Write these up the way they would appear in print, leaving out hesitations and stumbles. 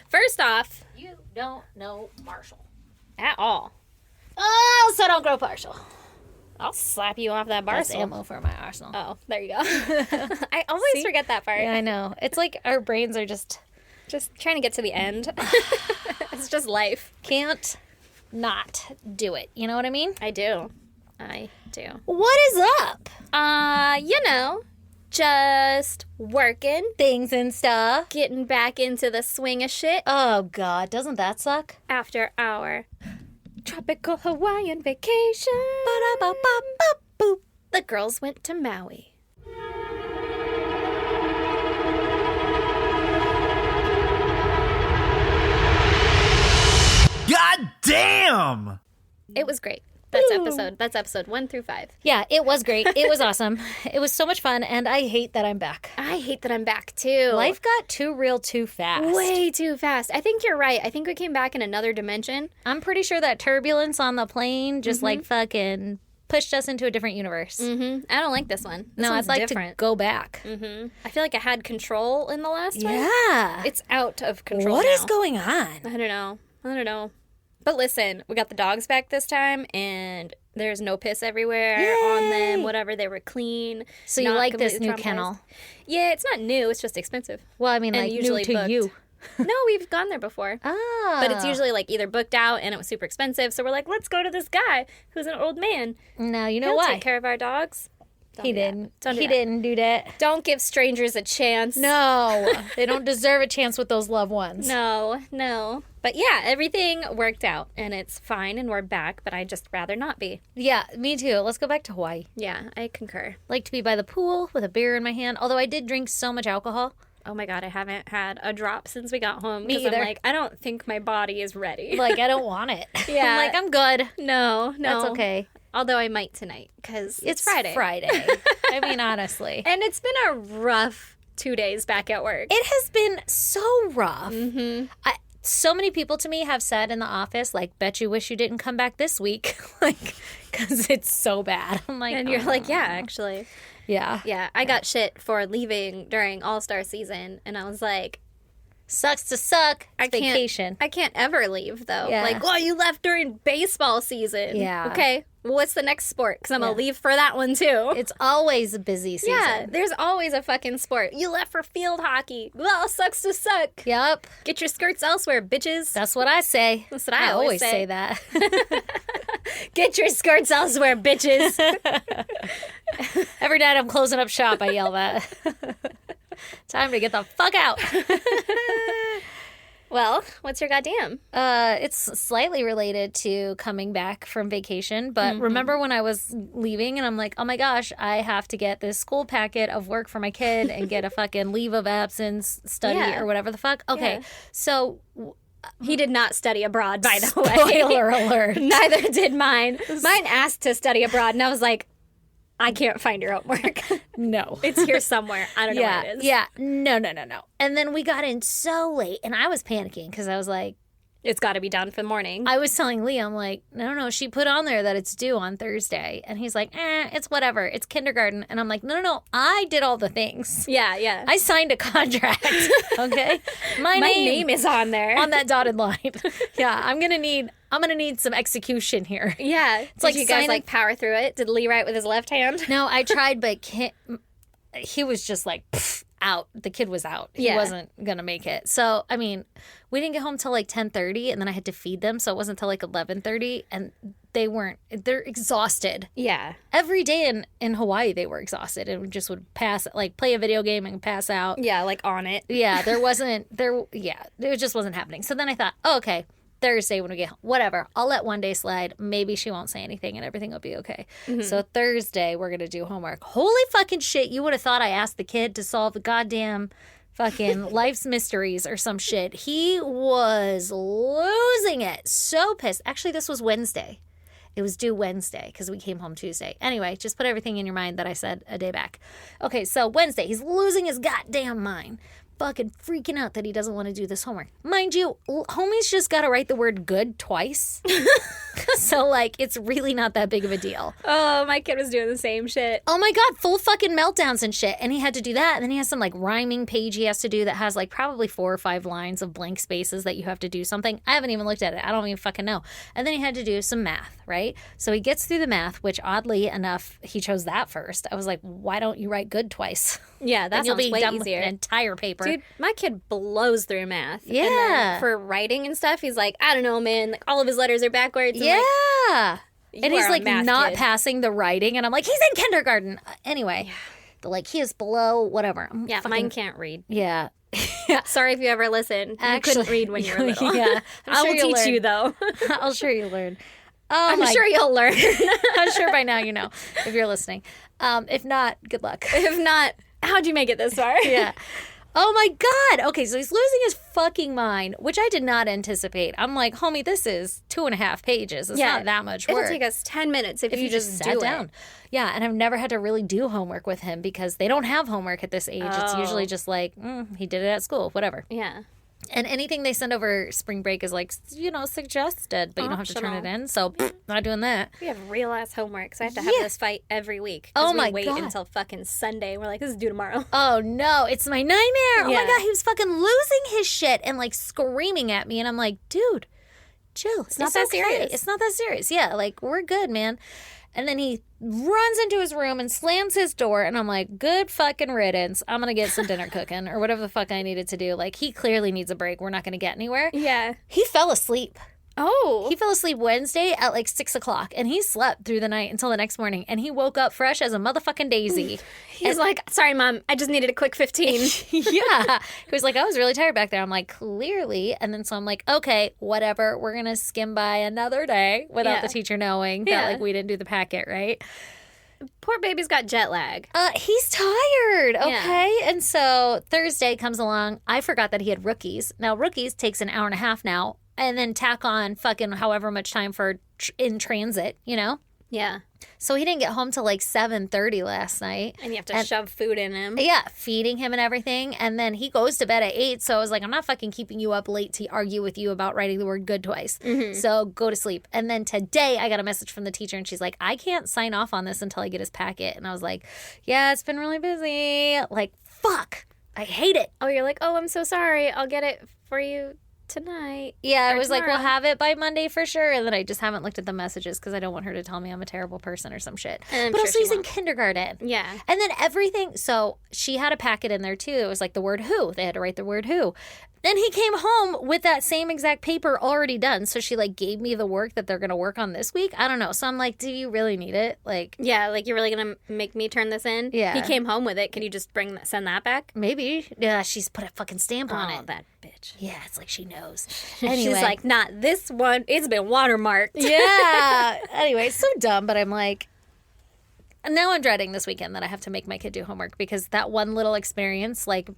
First off, You don't know Marshall. at all. Oh, so don't grow partial. I'll slap you off that bar That's stool. ammo for my arsenal. Oh, there you go. I always forget that part. Yeah, I know. It's like our brains are just Trying to get to the end. It's just life. can't not do it. You know what I mean? I do. What is up? Just working, Things and stuff. getting back into the swing of shit Oh, God. Doesn't that suck? after our tropical Hawaiian vacation. Ba-da-ba-ba-ba-boop. The girls went to Maui. God damn! It was great. That's episode 1 through 5. Yeah, it was great. It was awesome. It was so much fun, and I hate that I'm back. I hate that I'm back too. Life got too real too fast. way too fast. I think you're right. I think we came back in another dimension. I'm pretty sure that turbulence on the plane just like fucking pushed us into a different universe. I don't like this one. This No, one's I'd like different. to go back. I feel like I had control in the last one. Yeah. It's out of control What now. is going on? I don't know. But listen, we got the dogs back this time, and there's no piss everywhere on them. Whatever, they were clean. So you not like this completely new traumatized. kennel? Yeah, it's not new. It's just expensive. Well, I mean, And like usually new to booked. you. No, we've gone there before. Ah. But it's usually like either booked out and it was super expensive. So we're like, let's go to this guy who's an old man. No, you know He'll why? take care of our dogs. Don't He do that. didn't. Don't do He that. didn't do that. Don't give strangers a chance. No, they don't deserve a chance with those loved ones. No. But yeah, everything worked out and it's fine and we're back, but I'd just rather not be. Yeah, me too. Let's go back to Hawaii. Yeah, I concur. Like to be by the pool with a beer in my hand. Although I did drink so much alcohol. Oh my God, I haven't had a drop since we got home. Me 'cause either. I'm like, I don't think my body is ready. Like, I don't want it. Yeah. I'm like, I'm good. No. That's okay. Although I might tonight because it's Friday. I mean, honestly. And it's been a rough 2 days back at work. It has been so rough. So many people to me have said in the office, like, bet you wish you didn't come back this week. Like, because it's so bad. I'm like, And you're like, yeah, actually. yeah. Yeah, I got shit for leaving during All-Star season. And I was like, Sucks to suck. It's I can't, vacation. I can't ever leave, though. Yeah. Like, well, you left during baseball season. Yeah. Okay, well, what's the next sport? Because I'm going to leave for that one, too. It's always a busy season. Yeah, there's always a fucking sport. You left for field hockey. Well, sucks to suck. Yep. Get your skirts elsewhere, bitches. That's what I say. That's what I always say. that. Get your skirts elsewhere, bitches. Every night I'm closing up shop, I yell that. Time to get the fuck out. Well, what's your goddamn? It's slightly related to coming back from vacation, but remember when I was leaving and I'm like, oh my gosh, I have to get this school packet of work for my kid and get a fucking leave of absence study Yeah. or whatever the fuck? Okay, Yeah. so He did not study abroad, by the way. spoiler alert. Neither did mine. Mine asked to study abroad, and I was like, I can't find your homework. No. It's here somewhere. I don't know Yeah, where it is. yeah. No. And then we got in so late and I was panicking because I was like, It's got to be done for the morning. I was telling Lee, I'm like, no, she put on there that it's due on Thursday. And he's like, it's whatever. It's kindergarten. And I'm like, no, I did all the things. yeah. I signed a contract, okay? My name is on there. on that dotted line. Yeah, I'm gonna need some execution here. Yeah. It's like like you guys signing- like power through it. Did Lee write with his left hand? No, I tried, but he was just like out. The kid was out. He Yeah. wasn't gonna make it. So I mean, we didn't get home till like 10:30, and then I had to feed them, so it wasn't till like 11:30, and they're exhausted. Yeah. Every day in Hawaii, they were exhausted and just would play a video game and pass out. Yeah, like on it. Yeah, it just wasn't happening. So then I thought, oh, okay, Thursday when we get home, whatever, I'll let one day slide. Maybe she won't say anything and everything will be okay. So Thursday, we're going to do homework. Holy fucking shit, you would have thought I asked the kid to solve the goddamn fucking life's mysteries or some shit. He was losing it. So pissed. Actually, this was Wednesday. It was due Wednesday because we came home Tuesday. Anyway, just put everything in your mind that I said a day back. Okay, so Wednesday, he's losing his goddamn mind. Fucking freaking out that he doesn't want to do this homework. Mind you, homie's just got to write the word good twice. So, like, it's really not that big of a deal. Oh, my kid was doing the same shit. Oh my God, full fucking meltdowns and shit. And he had to do that. And then he has some like rhyming page he has to do that has like probably 4 or 5 lines of blank spaces that you have to do something. I haven't even looked at it. I don't even fucking know. And then he had to do some math, right? So he gets through the math, which oddly enough, he chose that first. I was like, why don't you write good twice? Yeah, that Then you'll sounds be way done easier. with an entire paper. Dude, my kid blows through math. And Yeah. then for writing and stuff, he's like, I don't know, man. Like, all of his letters are backwards. And Yeah. You And he's are a like math not kid. passing the writing. And I'm like, he's in kindergarten. Anyway, like he is below whatever. I'm yeah, fucking- mine can't read. Yeah. Sorry if you ever listened. You couldn't read when you were little. Yeah. I will you'll teach learn. you, though. I'll sure you learn. Oh, I'm my sure you'll learn. I'm sure by now you know if you're listening. If not, good luck. If not, how'd you make it this far? Yeah. Oh my God. Okay, so he's losing his fucking mind, which I did not anticipate. I'm like, homie, this is 2.5 pages. It's not that much work. It'll take us 10 minutes if you just sat do down. it. Yeah, and I've never had to really do homework with him because they don't have homework at this age. It's Oh. usually just like, he did it at school, whatever. Yeah. And anything they send over spring break is like, suggested, but you don't have to turn it Optional. in. So, not doing that. We have real ass homework, so I have to have Yeah. this fight every week. 'cause Oh we my wait God. until fucking Sunday. We're like, this is due tomorrow. Oh no, it's my nightmare. Oh my Yeah. God, he was fucking losing his shit and like screaming at me. And I'm like, dude, chill. It's not that okay. serious. It's not that serious. Yeah, like we're good, man. And then he runs into his room and slams his door. And I'm like, good fucking riddance. I'm going to get some dinner cooking or whatever the fuck I needed to do. Like, he clearly needs a break. We're not going to get anywhere. Yeah. He fell asleep. Oh. He fell asleep Wednesday at like 6 o'clock. And he slept through the night until the next morning. And he woke up fresh as a motherfucking daisy. He's like, sorry, Mom. I just needed a quick 15. Yeah. He was like, I was really tired back there. I'm like, clearly. And then so I'm like, okay, whatever. We're going to skim by another day without Yeah. the teacher knowing that Yeah. like we didn't do the packet, right? Poor baby's got jet lag. He's tired. Yeah. Okay. And so Thursday comes along. I forgot that he had rookies. Now, rookies takes an hour and a half now. And then tack on fucking however much time for in transit, you know? Yeah. So he didn't get home till like 7:30 last night. And you have to shove food in him. Yeah, feeding him and everything. And then he goes to bed at 8. So I was like, I'm not fucking keeping you up late to argue with you about writing the word good twice. So go to sleep. And then today I got a message from the teacher and she's like, I can't sign off on this until I get his packet. And I was like, yeah, it's been really busy. Like, fuck. I hate it. Oh, you're like, oh, I'm so sorry. I'll get it for you tonight. Yeah, I Or was like, we'll tomorrow. have it by Monday for sure. And then I just haven't looked at the messages because I don't want her to tell me I'm a terrible person or some shit. And I'm But sure also, she he's in won't. kindergarten. Yeah. And then everything. So she had a packet in there too. It was like the word who. They had to write the word who. Then he came home with that same exact paper already done. So she like gave me the work that they're going to work on this week. I don't know. So I'm like, do you really need it? Like, Yeah, like you're really gonna make me turn this in? Yeah. He came home with it. Can you just send that back? maybe. Yeah, she's put a fucking stamp on Oh, it. that bitch. Yeah, it's like she knows. Anyway. She's like, not this one. It's been watermarked. Yeah. Anyway, it's so dumb, but I'm like, now I'm dreading this weekend that I have to make my kid do homework because that one little experience like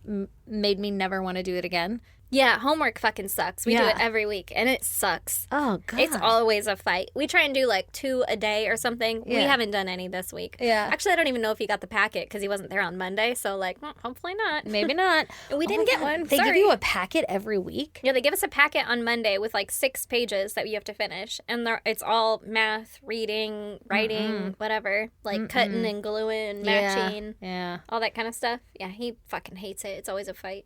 made me never want to do it again. Yeah, homework fucking sucks. We do Yeah. it every week, and it sucks. Oh God. It's always a fight. We try and do like 2 a day or something. We Yeah. haven't done any this week. Yeah. Actually, I don't even know if he got the packet because he wasn't there on Monday. So, like, well, hopefully not. Maybe not. We Oh didn't my get God. one. They give Sorry. you a packet every week. Yeah, they give us a packet on Monday with like 6 pages that you have to finish. And it's all math, reading, writing, whatever. Like cutting and gluing, matching, Yeah. all that kind of stuff. Yeah, he fucking hates it. It's always a fight.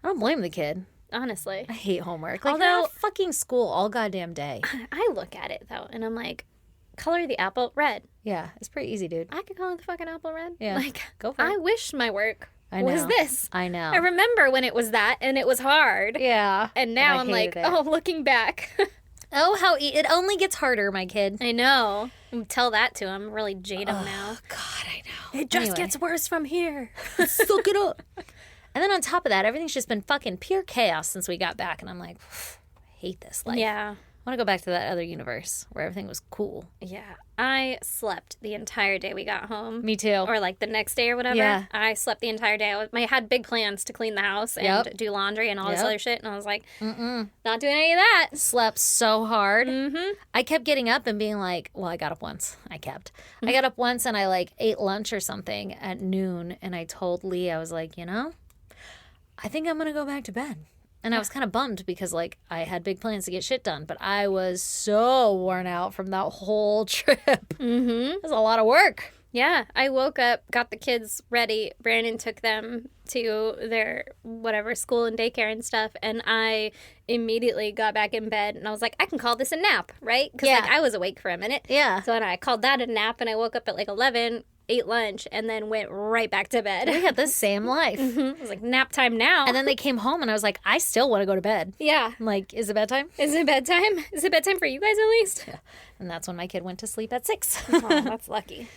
I don't blame the kid. Honestly. I hate homework. Like, Although- you're at fucking school all goddamn day. I look at it though, and I'm like, color the apple red. Yeah, it's pretty easy, dude. I could color the fucking apple red. Yeah. Like, Go for it. I wish my work I was know. this. I know. I remember when it was that, and it was hard. Yeah. And now I I'm like, hated it. oh, looking back. Oh, how it only gets harder, my kid. I know. Tell that to him. Really jade him now. God, I know. It just Anyway. gets worse from here. Suck it up. And then on top of that, everything's just been fucking pure chaos since we got back. And I'm like, I hate this life. Yeah. I want to go back to that other universe where everything was cool. Yeah. I slept the entire day we got home. Me too. Or like the next day or whatever. Yeah. I slept the entire day. I had big plans to clean the house and Yep. do laundry and all this Yep. other shit. And I was like, not doing any of that. Slept so hard. I kept getting up and being like, well, I got up once. I got up once and I like ate lunch or something at noon. And I told Lee, I was like, I think I'm going to go back to bed. And I was kind of bummed because, like, I had big plans to get shit done, but I was so worn out from that whole trip. Mm-hmm. It was a lot of work. Yeah, I woke up, got the kids ready. Brandon took them to their whatever school and daycare and stuff, and I immediately got back in bed, and I was like, I can call this a nap, right? Because like I was awake for a minute. Yeah. So then I called that a nap, and I woke up at like 11, ate lunch, and then went right back to bed. We had the same life. I was like, nap time now. And then they came home, and I was like, I still want to go to bed. Yeah. I'm like, is it bedtime? Is it bedtime? Is it bedtime for you guys at least? Yeah. And that's when my kid went to sleep at 6. Oh, that's lucky.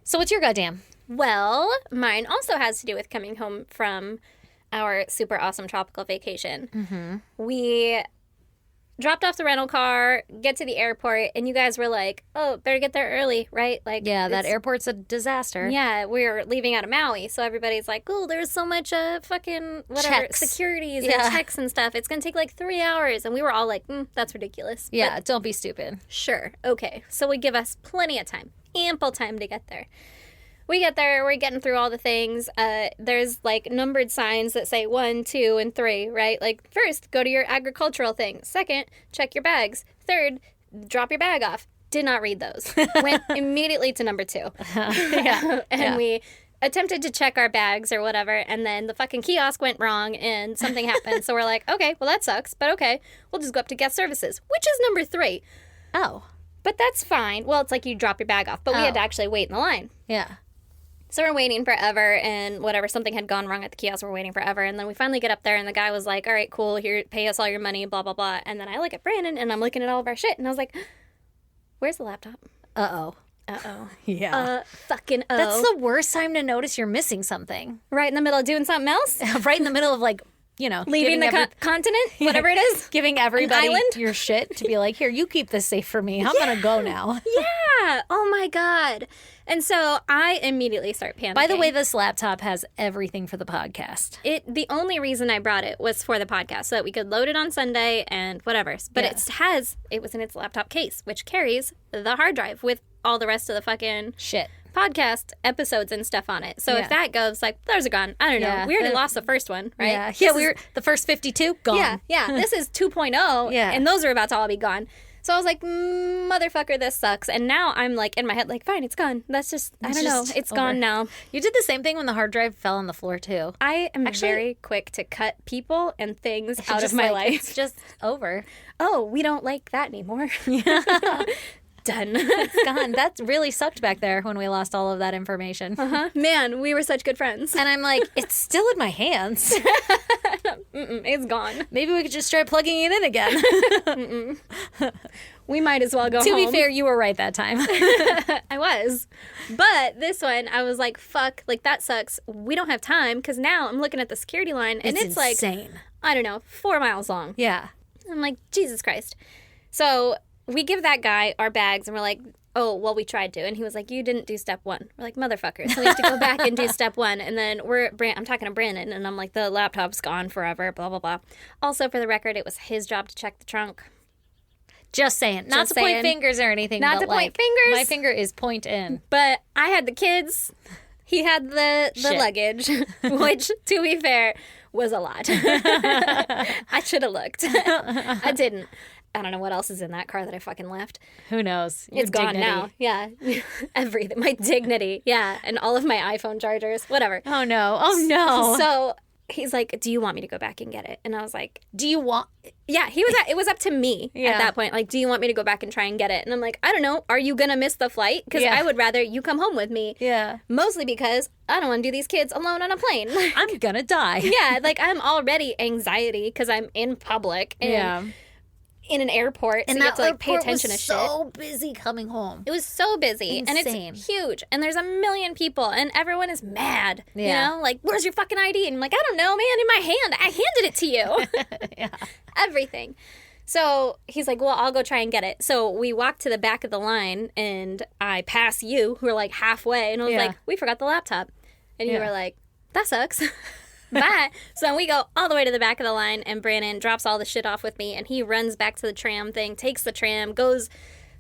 So what's your goddamn? Well, mine also has to do with coming home from our super awesome tropical vacation. Mm-hmm. We dropped off the rental car, get to the airport, and you guys were like, oh, better get there early, right? Like, Yeah, that airport's a disaster. Yeah, we were leaving out of Maui, so everybody's like, oh, there's so much fucking whatever Checks. securities Yeah. and checks and stuff. It's going to take like 3 hours. And we were all like, that's ridiculous. Yeah, But don't be stupid. sure, okay. So we give us plenty of time, ample time to get there. We get there, we're getting through all the things. There's like numbered signs that say 1, 2, and 3, right? Like, first, go to your agricultural thing. Second, check your bags. Third, drop your bag off. Did not read those. Went immediately to number 2. Yeah. And we attempted to check our bags or whatever, and then the fucking kiosk went wrong and something happened. So we're like, okay, well, that sucks, but okay, we'll just go up to guest services, which is number 3. Oh. But that's fine. Well, it's like you drop your bag off, but we had to actually wait in the line. Yeah. So we're waiting forever, and whatever, something had gone wrong at the kiosk. We're waiting forever, and then we finally get up there, and the guy was like, all right, cool, here, pay us all your money, blah, blah, blah. And then I look at Brandon, and I'm looking at all of our shit, and I was like, where's the laptop? Uh-oh. Uh-oh. Yeah. Fucking oh. That's the worst time to notice you're missing something. Right in the middle of doing something else? Right in the middle of, like, Leaving the continent? Whatever it is? giving everybody island? your shit to be like, here, you keep this safe for me. I'm going to go now. Yeah. Oh, my God. And so I immediately start panicking. By the way, this laptop has everything for the podcast. The only reason I brought it was for the podcast, so that we could load it on Sunday and whatever. But it was in its laptop case, which carries the hard drive with all the rest of the fucking Shit. podcast episodes and stuff on it. So if that goes, like, those are gone. I don't know. Yeah. We already lost the first one, right? Yeah, we were the first 52 gone. Yeah. This is 2.0, Yeah. and those are about to all be gone. So I was like, motherfucker, this sucks. And now I'm like in my head, like, fine, it's gone. That's just, I don't know. It's gone now. You did the same thing when the hard drive fell on the floor, too. I am very quick to cut people and things out of Just my like, life. It's just over. Oh, we don't like that anymore. Done. It's gone. That really sucked back there when we lost all of that information. Man, we were such good friends. And I'm like, it's still in my hands. It's gone. Maybe we could just try plugging it in again. We might as well go To home. be fair, you were right that time. I was. But this one, I was like, fuck, like, that sucks. We don't have time, because now I'm looking at the security line, and it's like, insane. I don't know, 4 miles long. Yeah. I'm like, Jesus Christ. So we give that guy our bags, and we're like, oh, well, we tried to. And he was like, you didn't do step 1. We're like, motherfucker. So we have to go back and do step 1. And then I'm talking to Brandon, and I'm like, the laptop's gone forever, blah, blah, blah. Also, for the record, it was his job to check the trunk. Just saying. Not Just to point saying. fingers or anything. Not but to point like, fingers. My finger is point in. But I had the kids. He had the Shit. luggage, which, to be fair, was a lot. I should have looked. I didn't. I don't know what else is in that car that I fucking left. Who knows? Your It's gone dignity. now. Yeah. Everything. My dignity. Yeah. And all of my iPhone chargers. Whatever. Oh, no. Oh, no. So he's like, do you want me to go back and get it? And I was like, Do you want... yeah, it was up to me Yeah. at that point. Like, do you want me to go back and try and get it? And I'm like, I don't know. Are you going to miss the flight? Because Yeah. I would rather you come home with me. Yeah. Mostly because I don't want to do these kids alone on a plane. I'm gonna die. Yeah, like, I'm already anxiety because I'm in public and in an airport, so And you have that to, like, pay airport attention was to shit. so busy coming home. It was so busy, Insane. and it's huge, and there's a million people, and everyone is mad. Yeah. You know, like, where's your fucking ID? And I'm like, I don't know, man, in my hand. I handed it to you. Yeah. Everything. So he's like, well, I'll go try and get it. So we walk to the back of the line, and I pass you, who are like halfway, and I was Yeah. like, we forgot the laptop. And you Yeah. were like, that sucks. Bye. So then we go all the way to the back of the line, and Brandon drops all the shit off with me, and he runs back to the tram thing, takes the tram, goes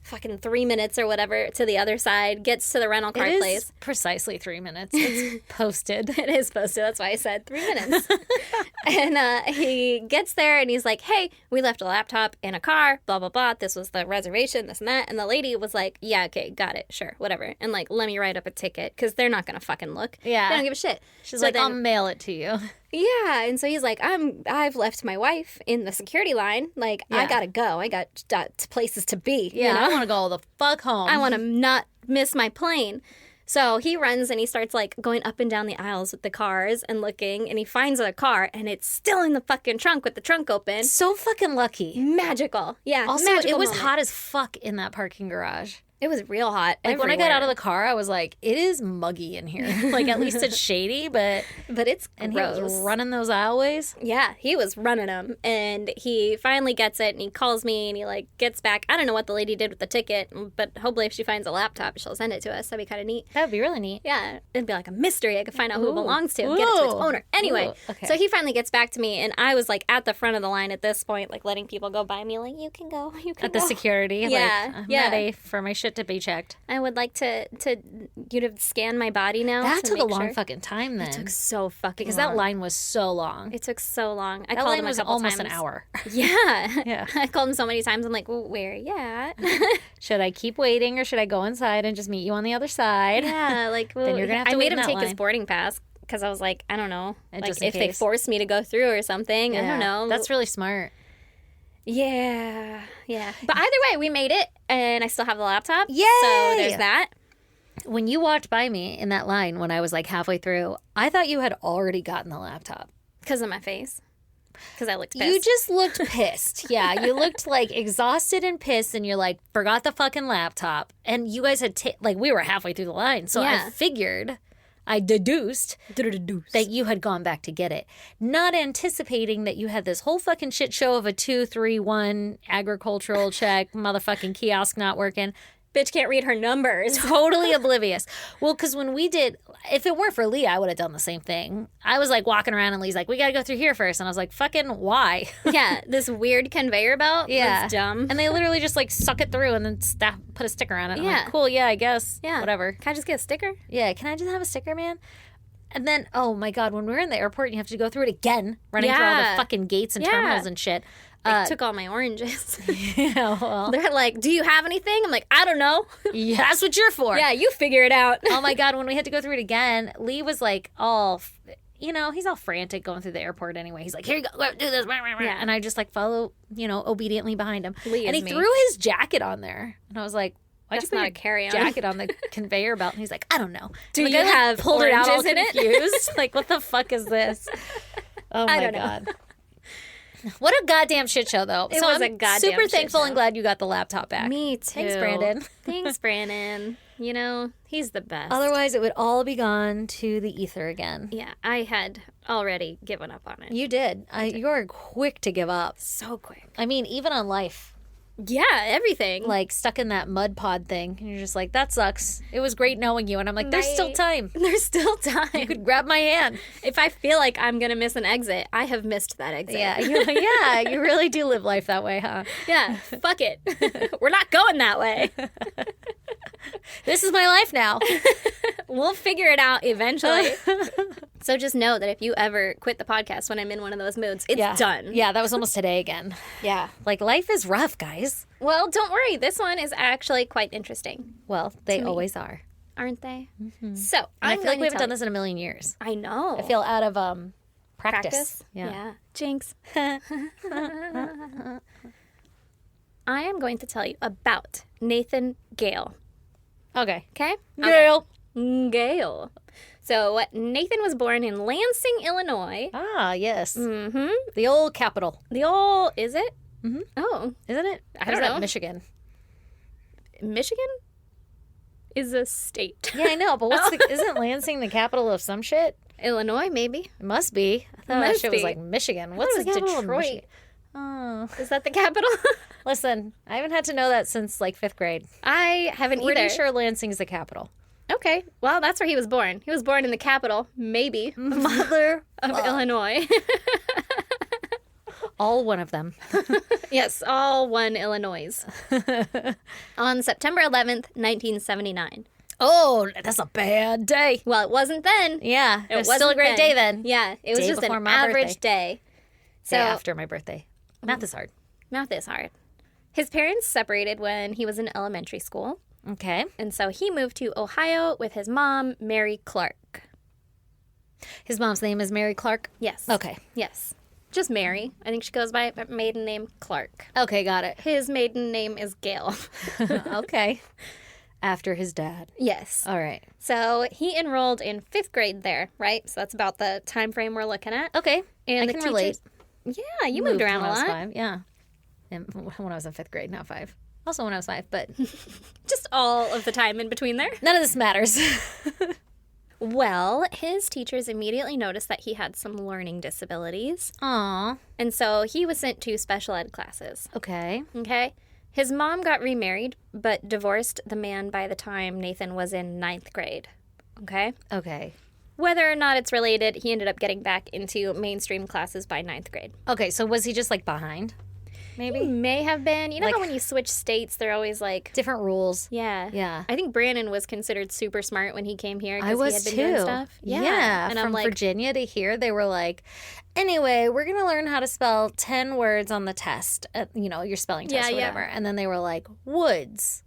fucking 3 minutes or whatever to the other side, gets to the rental car It is place. precisely 3 minutes. It's posted. It is posted. That's why I said 3 minutes. And he gets there and he's like, hey, we left a laptop in a car, blah, blah, blah. This was the reservation, this and that. And the lady was like, yeah, okay, got it. Sure, whatever. And like, let me write up a ticket because they're not going to fucking look. Yeah. They don't give a shit. She's So like, then- I'll mail it to you. yeah. And so he's like, I've left my wife in the security line. Like, I Yeah. got to go. I got places to be. Yeah, You know? I want to go the fuck home. I want to not miss my plane. So he runs and he starts like going up and down the aisles with the cars and looking, and he finds a car and it's still in the fucking trunk with the trunk open. So fucking lucky. Magical. Yeah. Also, magical it was moment. hot as fuck in that parking garage. It was real hot. Like when I got out of the car, I was like, it is muggy in here. Like at least it's shady, but but it's and gross. he was running those aisleways. Yeah, he was running them, and he finally gets it, and he calls me, and he like gets back. I don't know what the lady did with the ticket, but hopefully, if she finds a laptop, she'll send it to us. That'd be kind of neat. That'd be really neat. Yeah, it'd be like a mystery. I could find out who it Ooh. belongs to, get it to its Ooh. owner. Anyway, Ooh, okay. so he finally gets back to me, and I was like at the front of the line at this point, like letting people go by me, like you can go, you can At the go. security, Yeah, like I'm yeah. ready for my shit to be checked. I would like to you to scan my body now. That to took a make long sure. fucking time then. It took so fucking because long. that line was so long. It took so long. I That called line him a was couple almost times. an hour. Yeah. Yeah. I called him so many times. I'm like, well, where are you at? Should I keep waiting or should I go inside and just meet you on the other side? yeah, like, well, Then you're gonna have to I wait made in him that take his line. boarding pass because I was like, I don't know. And Like, just in if they case. forced me to go through or something, I don't know. That's really smart. Yeah. Yeah. But either way, we made it, and I still have the laptop. Yay! So there's that. When you walked by me in that line when I was like halfway through, I thought you had already gotten the laptop. Because of my face. Because I looked pissed. You just looked pissed. Yeah, you looked like exhausted and pissed, and you're like, forgot the fucking laptop. And you guys had, like, we were halfway through the line. So Yeah. I figured, I deduced that you had gone back to get it. Not anticipating that you had this whole fucking shit show of a 231 agricultural check, motherfucking kiosk not working. Bitch can't read her numbers. Totally oblivious. Well, because when we did, if it weren't for Leah, I would have done the same thing. I was like walking around and Lee's like, we got to go through here first. And I was like, fucking why? Yeah, this weird conveyor belt. Yeah. Was dumb. And they literally just like suck it through and then put a sticker on it. I'm Yeah. like, cool, yeah, I guess. Yeah. Whatever. Can I just get a sticker? Yeah, can I just have a sticker, man? And then, oh my God, when we were in the airport, you have to go through it again, running through all Yeah. the fucking gates and Yeah. terminals and shit. They took all my oranges. Yeah, well, They're like, do you have anything? I'm like, I don't know. yeah, that's what you're for. Yeah, you figure it out. Oh my God, when we had to go through it again, Lee was like all, he's all frantic going through the airport anyway. He's like, here you go, go do this. Yeah. And I just like follow, obediently behind him. Lee and is he me. threw his jacket on there. And I was like, why'd That's you put not your a carry-on. jacket on the conveyor belt? And he's like, I don't know. Do And the you guy, like, have pulled it out all oranges in it? confused? Like, what the fuck is this? Oh my I don't know. God. What a goddamn shit show, though. It so was I'm a goddamn super shit thankful show. and glad you got the laptop back. Me too. Thanks, Brandon. Thanks, Brandon. He's the best. Otherwise, it would all be gone to the ether again. Yeah, I had already given up on it. You did. You're quick to give up. So quick. I mean, even on life, Yeah, everything. like stuck in that mud pod thing, and you're just like, that sucks. It was great knowing you. And I'm like, there's still Right. time. There's still time. You could grab my hand. If I feel like I'm going to miss an exit, I have missed that exit. Yeah, you really do live life that way, huh? Yeah, fuck it. We're not going that way. This is my life now. We'll figure it out eventually. So just know that if you ever quit the podcast when I'm in one of those moods, it's Yeah. done. Yeah, that was almost today again. Yeah. Like, life is rough, guys. Well, don't worry. This one is actually quite interesting, Well, they To me. always are. aren't they? So And I I'm feel like going we to haven't tell done this in a million years. you- I know. I feel out of practice. Practice? Yeah. Jinx. I am going to tell you about Nathan Gale. Okay. Okay? Gail. Gale. So Nathan was born in Lansing, Illinois. Ah, yes. Mm-hmm. The old capital, The old, is it? Mhm. Oh, isn't it? I Or don't is that know. Michigan. Michigan is a state. Yeah, I know, but what's the, isn't Lansing the capital of some shit? Illinois, maybe. It must be. I thought that Must shit was be. like Michigan. it What's the was capital of Detroit. Michigan? Oh, Is that the capital? listen, I haven't had to know that since like 5th grade. I haven't Pretty either. sure Lansing's the capital. Okay, well, that's where he was born. He was born in the capital, maybe, Mother of Illinois. All one of them. Yes, all one Illinois. On September 11th, 1979. Oh, that's a bad day. Well, it wasn't then. Yeah, it was wasn't still a great day then. Yeah, it was Day just before an my average day. So Day after my birthday. Math is hard. math is hard. His parents separated when he was in elementary school, Okay. and so he moved to Ohio with his mom, Mary Clark. His mom's name is Mary Clark. Yes. Okay. Yes. Just Mary. I think she goes by her maiden name Clark. Okay, got it. His maiden name is Gail. Okay. After his dad. Yes. All right. So he enrolled in 5th grade there, right? So that's about the time frame we're looking at. Okay. And I the can teachers- relate. Yeah, you moved around when a I was lot. 5. Yeah. And when I was in 5th grade, not 5. Also when I was 5, but Just all of the time in between there. none of this matters. Well, his teachers immediately noticed that he had some learning disabilities. Aw. And so he was sent to special ed classes. Okay. Okay? His mom got remarried, but divorced the man by the time Nathan was in 9th grade. Okay? Okay. Whether or not it's related, he ended up getting back into mainstream classes by 9th grade. Okay, so was he just like behind? Maybe? May have been. You know Like- how when you switch states, they're always like, Different rules. yeah. Yeah. I think Brandon was considered super smart when he came here I because was he had been too. doing stuff. Yeah. And From I'm like, Virginia to here, they were like, anyway, we're going to learn how to spell 10 words on the test, your spelling test Yeah, or whatever. And then they were like, woods.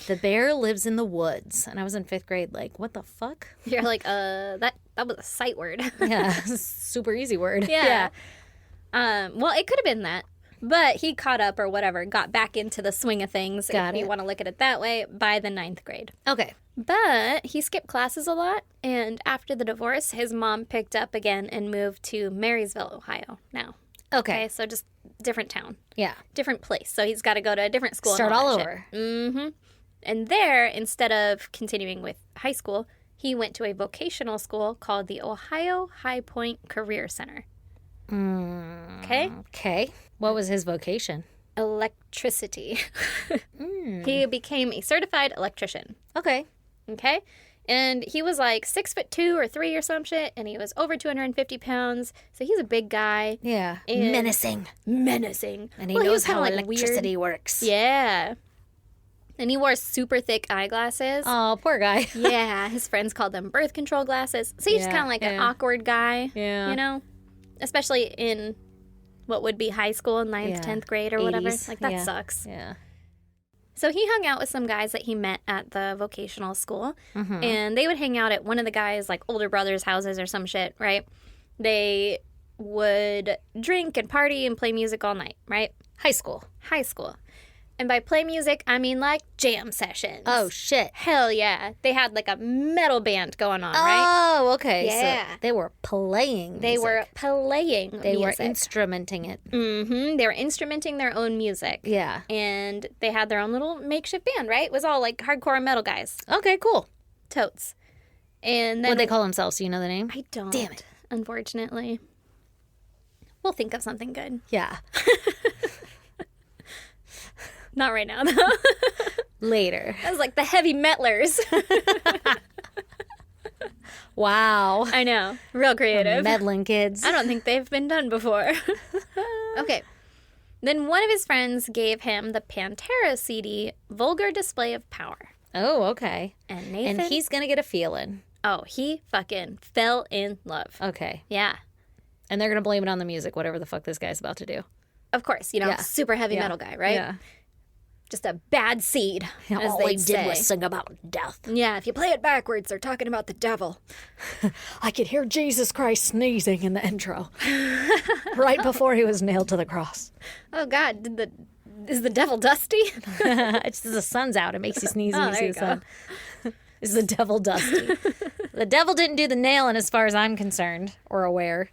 The bear lives in the woods. And I was in 5th grade, like, what the fuck? you're like, that was a sight word. Yeah. Super easy word. Yeah. Well, it could have been that. But he caught up or whatever, got back into the swing of things, Got if you it. want to look at it that way, by the 9th grade. Okay. But he skipped classes a lot, and after the divorce, his mom picked up again and moved to Marysville, Ohio now. Okay. Okay, so just different town, Yeah. different place. So he's got to go to a different school. Start all over. Mm-hmm. And there, instead of continuing with high school, he went to a vocational school called the Ohio High Point Career Center. Okay? Okay. What was his vocation? Electricity. He became a certified electrician. Okay. Okay? And he was like 6'2" or 3" or some shit, and he was over 250 pounds. So he's a big guy. Yeah. And- Menacing. Menacing. And he Well, knows was kinda how like electricity weird. works. Yeah. And he wore super thick eyeglasses. Oh, poor guy. Yeah, his friends called them birth control glasses. So he's just Yeah, kind of like an yeah. awkward guy. Yeah. You know? Especially in what would be high school, 9th, Yeah. 10th grade or whatever. 80s. Like, that Yeah. sucks. Yeah. So he hung out with some guys that he met at the vocational school. Mm-hmm. And they would hang out at one of the guys' like older brothers' houses or some shit, right? They would drink and party and play music all night, right? High school. High school. And by play music, I mean like jam sessions. Oh, shit. Hell yeah. They had like a metal band going on, right? Oh, okay. Yeah. So they were playing They music. were playing They music. were instrumenting it. Mm-hmm. They were instrumenting their own music. Yeah. And they had their own little makeshift band, right? It was all like hardcore metal guys. Okay, cool. Totes. And then What'd they call themselves? Do you know the name? I don't. Damn it. Unfortunately. We'll think of something good. Yeah. Not right now, though. Later. That was like the heavy metalers. Wow. I know. Real creative. Meddling kids. I don't think they've been done before. Okay. Then one of his friends gave him the Pantera CD, Vulgar Display of Power. Oh, okay. And Nathan. And he's going to get a feeling. Oh, he fucking fell in love. Okay. Yeah. And they're going to blame it on the music, whatever the fuck this guy's about to do. Of course, you know, Yeah. super heavy Yeah. metal guy, right? Yeah. Just a bad seed, as All he they'd did say. was sing about death. Yeah, if you play it backwards, they're talking about the devil. I could hear Jesus Christ sneezing in the intro. Right before he was nailed to the cross. Oh God, is the devil dusty? It's the sun's out. It makes you sneeze Oh, when you there see you the go. sun. Is the devil dusty? The devil didn't do the nailing as far as I'm concerned or aware.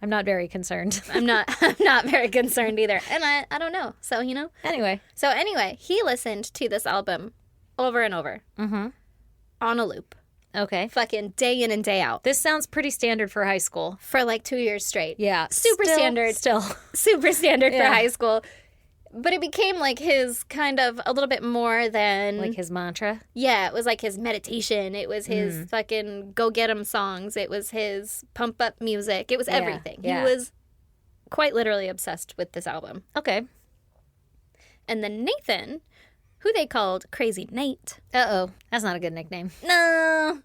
I'm not very concerned. I'm not very concerned either, and I don't know. So you know. Anyway. So anyway, he listened to this album over and over, on a loop, Okay. fucking day in and day out This sounds pretty standard for high school. for like 2 years straight. Yeah. Super standard. Still. Super standard Yeah. for high school. But it became like his kind of a little bit more than Like his mantra. yeah, it was like his meditation. It was his fucking go get 'em songs. It was his pump up music. It was everything. yeah. He was quite literally obsessed with this album. Okay. And then Nathan, who they called Crazy Nate. Uh-oh. That's not a good nickname. No.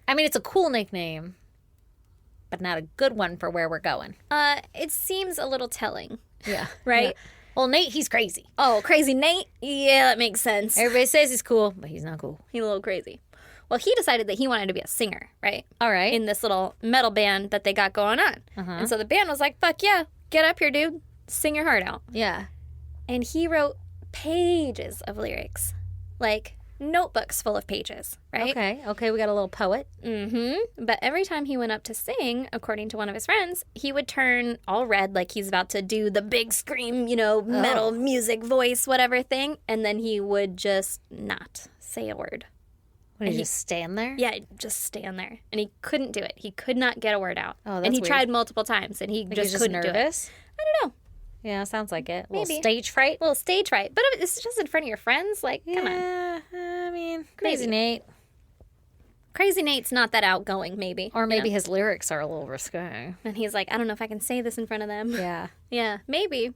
I mean, it's a cool nickname, but not a good one for where we're going. It seems a little telling, Yeah. right? Yeah. Well, Nate, he's crazy. Oh, Crazy Nate? Yeah, that makes sense. Everybody says he's cool, but he's not cool. He's a little crazy. Well, he decided that he wanted to be a singer, right? All right. In this little metal band that they got going on. And so the band was like, fuck yeah, get up here, dude. Sing your heart out. Yeah. And he wrote pages of lyrics, like notebooks full of pages, right? Okay, we got a little poet. But every time he went up to sing, according to one of his friends, he would turn all red like he's about to do the big scream, metal music voice, whatever thing. And then he would just not say a word. Would he just stand there? Yeah, just stand there. And he couldn't do it. He could not get a word out. Oh, that's and he weird. tried multiple times and he Like just he's couldn't do it. nervous? I don't know. Yeah, sounds like it. A little Maybe. stage fright. A little stage fright. But if it's just in front of your friends. Like, come on. Yeah, I mean, crazy Maybe. Nate. Crazy Nate's not that outgoing, maybe. Or you maybe know? his lyrics are a little risque. And he's like, I don't know if I can say this in front of them. Yeah. Yeah, maybe.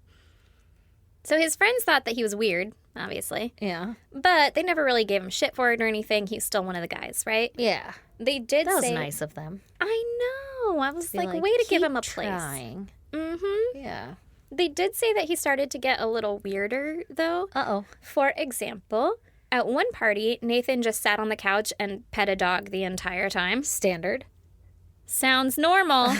So his friends thought that he was weird, obviously. Yeah. But they never really gave him shit for it or anything. He's still one of the guys, right? Yeah. They did That was say... nice of them. I know. I was Be like, way to give "Keep him a place. trying." Mm-hmm. Yeah. They did say that he started to get a little weirder, though. Uh-oh. For example, at one party, Nathan just sat on the couch and pet a dog the entire time. Standard. Sounds normal.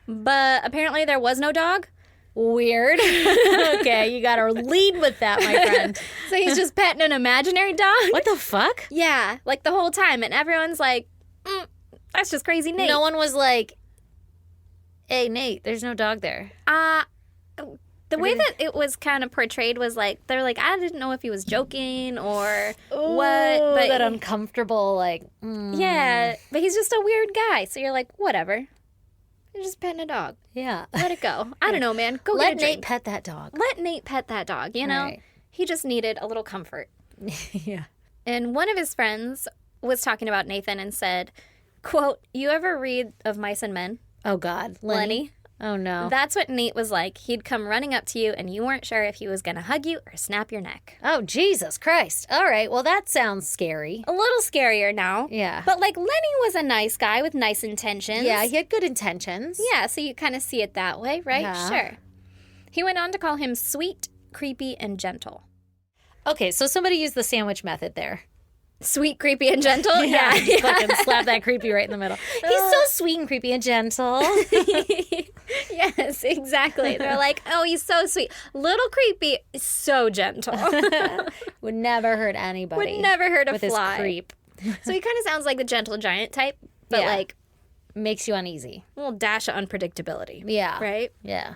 But apparently there was no dog. Weird. Okay, you gotta lead with that, my friend. So he's just petting an imaginary dog. What the fuck? Yeah, like the whole time. And everyone's like, that's just Crazy Nate. No one was like, hey, Nate, there's no dog there. The way that it was kind of portrayed was like, they're like, I didn't know if he was joking or what. But that uncomfortable, like, yeah, but he's just a weird guy. So you're like, whatever. You're just petting a dog. yeah. Let it go. I don't know, man. Go Let get a Nate drink. pet that dog. Let Nate pet that dog, you know? Right. He just needed a little comfort. Yeah. And one of his friends was talking about Nathan and said, quote, you ever read of Mice and Men? Oh, God. Lenny? Oh, no. That's what Nate was like. He'd come running up to you and you weren't sure if he was going to hug you or snap your neck. Oh, Jesus Christ. All right. Well, that sounds scary. A little scarier now. Yeah. But like Lenny was a nice guy with nice intentions. Yeah, he had good intentions. Yeah, so you kind of see it that way, right? Yeah. Sure. He went on to call him sweet, creepy, and gentle. Okay, so somebody used the sandwich method there. Sweet, creepy, and gentle? Yeah. Fucking slap that creepy right in the middle. He's so sweet and creepy and gentle. Yes, exactly. They're like, oh, he's so sweet. Little creepy, so gentle. Would never hurt anybody. Would never hurt a with fly. his creep. So he kind of sounds like the gentle giant type, but Yeah. like Makes you uneasy. a little dash of unpredictability. Yeah. Right? Yeah.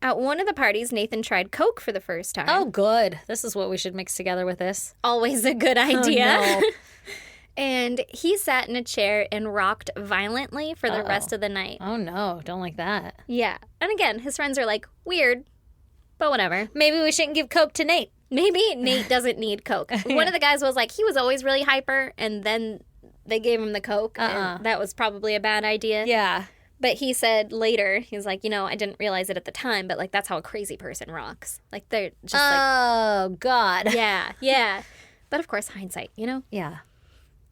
At one of the parties, Nathan tried Coke for the first time. Oh, good. This is what we should mix together with this. Always a good idea. Oh, no. And he sat in a chair and rocked violently for the Uh-oh. rest of the night. Oh, no. Don't like that. Yeah. And again, his friends are like, weird, but whatever. Maybe we shouldn't give Coke to Nate. Maybe Nate doesn't need Coke. One of the guys was like, he was always really hyper, and then they gave him the Coke, and that was probably a bad idea. Yeah. But he said later, he's like, I didn't realize it at the time, but like, that's how a crazy person rocks. Like, they're just like, Oh, God. yeah. But of course, hindsight, Yeah.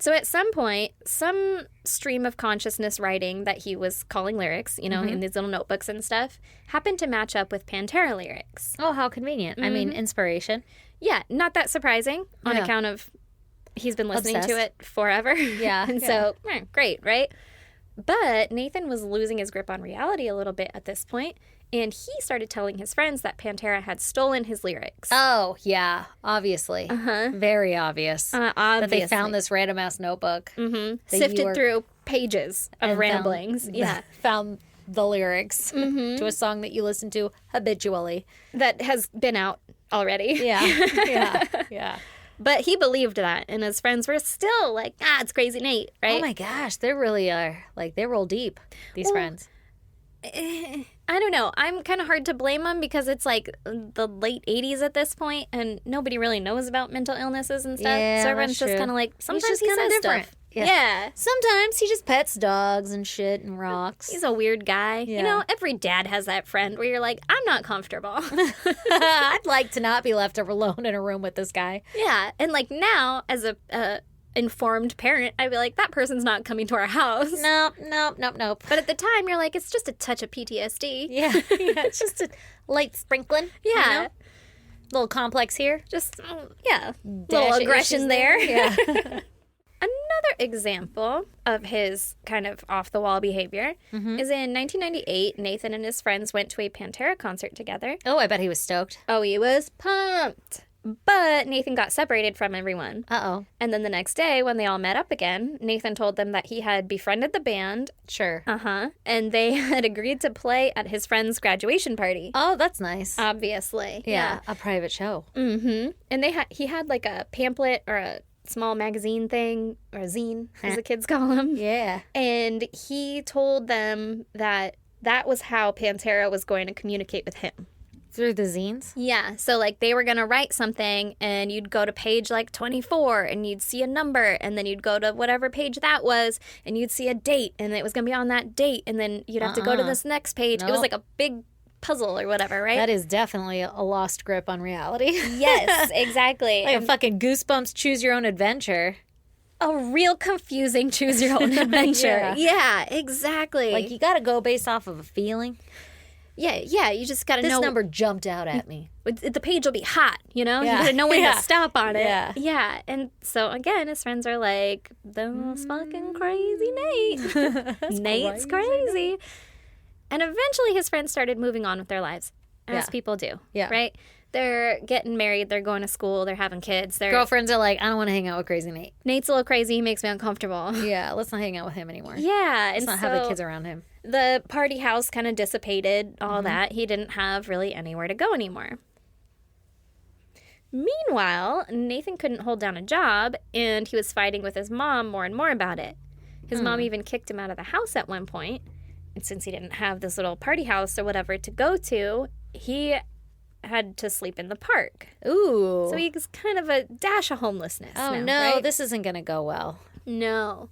So at some point, some stream of consciousness writing that he was calling lyrics, in these little notebooks and stuff, happened to match up with Pantera lyrics. Oh, how convenient. I mean, inspiration. Yeah, not that surprising on Yeah. account of he's been listening to Obsessed. it forever. Yeah, And so, great, right? But Nathan was losing his grip on reality a little bit at this point, and he started telling his friends that Pantera had stolen his lyrics. Oh, yeah. Obviously. Very obvious. Obviously. That they found this random ass notebook. that you Sifted were- through pages of and ramblings. found- Found the lyrics to a song that you listen to habitually. That has been out already. Yeah. Yeah. But he believed that, and his friends were still like, it's Crazy Nate, right? Oh my gosh. They really are. Like, they roll deep, these friends. I don't know. I'm kind of hard to blame him because it's like the late 80s at this point, and nobody really knows about mental illnesses and stuff. Yeah, so everyone's that's just true. kind of like, sometimes just he kinda says different. stuff. Yeah. Sometimes he just pets dogs and shit and rocks. He's a weird guy. You Yeah. know, every dad has that friend where you're like, I'm not comfortable. I'd like to not be left alone in a room with this guy. Yeah. And like now, as a informed parent, I'd be like, that person's not coming to our house. Nope. But at the time, you're like, it's just a touch of PTSD. Yeah, it's just a light sprinkling. Yeah. You know? Little complex here. Just, yeah. Dash Little of aggression issues there. Yeah. Another example of his kind of off the wall behavior is in 1998. Nathan and his friends went to a Pantera concert together. Oh, I bet he was stoked. Oh, he was pumped. But Nathan got separated from everyone. Uh-oh. And then the next day, when they all met up again, Nathan told them that he had befriended the band. Sure. And they had agreed to play at his friend's graduation party. Oh, that's nice. Obviously. yeah, a private show. And he had like a pamphlet or a small magazine thing, or a zine, as the kids call them. Yeah. And he told them that that was how Pantera was going to communicate with him. Through the zines? Yeah, so like they were going to write something and you'd go to page like 24 and you'd see a number, and then you'd go to whatever page that was and you'd see a date and it was going to be on that date, and then you'd have to go to this next page. It was Nope. like a big puzzle or whatever, right? That is definitely a lost grip on reality. Yes, exactly. Like a fucking Goosebumps choose your own adventure. A real confusing choose your own adventure. Yeah. Yeah, exactly. Like, you gotta go based off of a feeling. yeah, you just got to This know. number jumped out at me. The page will be hot, you know? Yeah. You gotta know when Yeah. to stop on it. Yeah. Yeah. And so again, his friends are like, those fucking crazy Nate. Nate's crazy. And eventually his friends started moving on with their lives, as Yeah. people do. Yeah. Right? They're getting married, they're going to school, they're having kids. Girlfriends are like, I don't want to hang out with Crazy Nate. Nate's a little crazy, he makes me uncomfortable. Yeah, let's not hang out with him anymore. Yeah. Let's And not so have the kids around him. the party house kind of dissipated, all that. He didn't have really anywhere to go anymore. Meanwhile, Nathan couldn't hold down a job, and he was fighting with his mom more and more about it. His mom even kicked him out of the house at one point, and since he didn't have this little party house or whatever to go to, he had to sleep in the park. Ooh. So he was kind of a dash of homelessness. oh, now, no, right? this isn't going to go well. No.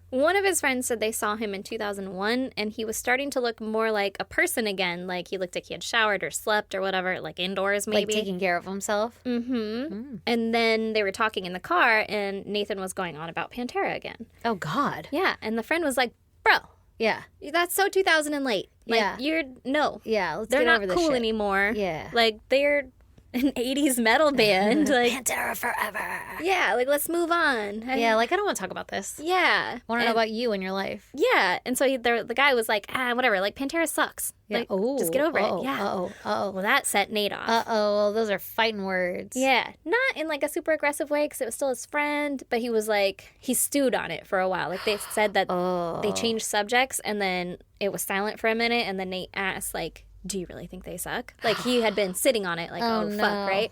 One of his friends said they saw him in 2001, and he was starting to look more like a person again. Like, he looked like he had showered or slept or whatever, like indoors maybe. Like taking care of himself. And then they were talking in the car, and Nathan was going on about Pantera again. Oh, God. Yeah, and the friend was like, bro, Yeah. that's so 2000 and late. Like, Yeah. no. Yeah, let's They're get not over this cool shit. anymore. Yeah. Like, they're an 80s metal band. Like, Pantera forever. yeah, like, let's move on. Yeah, like, I don't want to talk about this. Yeah. I want to know about you and your life. Yeah, and so the guy was like, whatever, like, Pantera sucks. Yeah. Like, Oh, just get over it. Yeah. Uh-oh. Well, that set Nate off. Uh-oh. Well, those are fighting words. Yeah, not in like a super aggressive way because it was still his friend, but he was like, he stewed on it for a while. Like, they said that Oh. they changed subjects and then it was silent for a minute, and then Nate asked, like, do you really think they suck? Like, he had been sitting on it, like, Oh, oh no. fuck, right?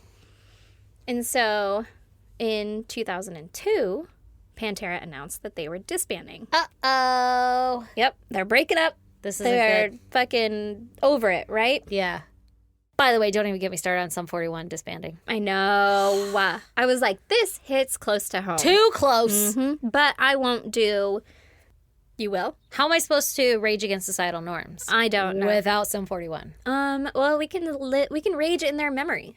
And so in 2002, Pantera announced that they were disbanding. Uh-oh. Yep, they're breaking up. This isn't They're good. fucking over it, right? Yeah. By the way, don't even get me started on Sum 41 disbanding. I know. I was like, this hits close to home. Too close. But I won't do. You will? How am I supposed to rage against societal norms I don't know. without Sum 41? Well, we can rage in their memory,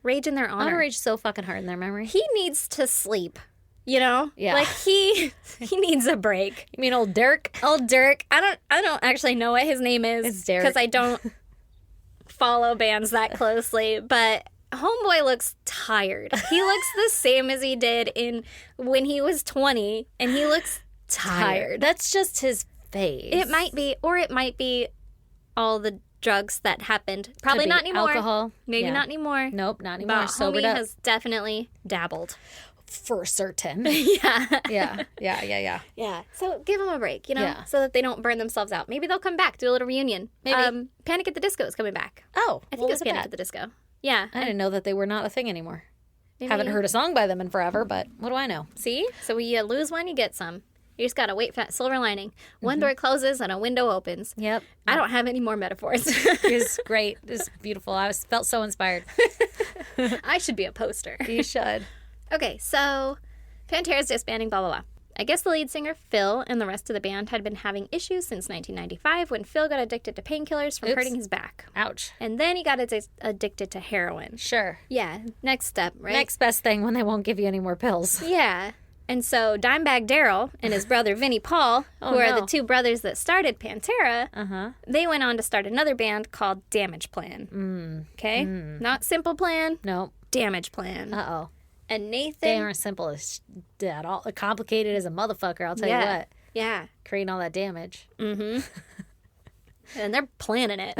rage in their I'm gonna honor. rage so fucking hard in their memory. He needs to sleep. You know? Yeah. Like he needs a break. You mean old Dirk? Old Dirk. I don't actually know what his name is. It's Derek. because I don't follow bands that closely, but. Homeboy looks tired. He looks the same as he did when he was 20, and he looks tired. That's just his face. It might be, or it might be all the drugs that happened. Probably Could be not anymore. alcohol. Maybe Yeah. not anymore. Nope, not anymore. But Sobered homie up. has definitely dabbled. For certain. Yeah. Yeah. Yeah. So give them a break, you know, Yeah. so that they don't burn themselves out. Maybe they'll come back, do a little reunion. Maybe. Panic at the Disco is coming back. Oh, I think it was Panic at the Disco. Yeah. I didn't know that they were not a thing anymore. Maybe- Haven't heard a song by them in forever, but what do I know? See? So when you lose one, you get some. You just got to wait for that silver lining. One Mm-hmm. door closes and a window opens. Yep. I don't have any more metaphors. It's great. It's beautiful. I felt so inspired. I should be a poster. You should. Okay, so Pantera's disbanding, blah, blah, blah. I guess the lead singer, Phil, and the rest of the band had been having issues since 1995 when Phil got addicted to painkillers from Oops. hurting his back. Ouch. And then he got addicted to heroin. Sure. Yeah, next step, right? Next best thing when they won't give you any more pills. Yeah. And so Dimebag Darrell and his brother Vinnie Paul, who are the two brothers that started Pantera, they went on to start another band called Damage Plan. Okay? Not Simple Plan, Nope. Damage Plan. Uh-oh. And Nathan... They aren't simple as at all. Complicated as a motherfucker, I'll tell you what. Yeah. Creating all that damage. And they're planning it.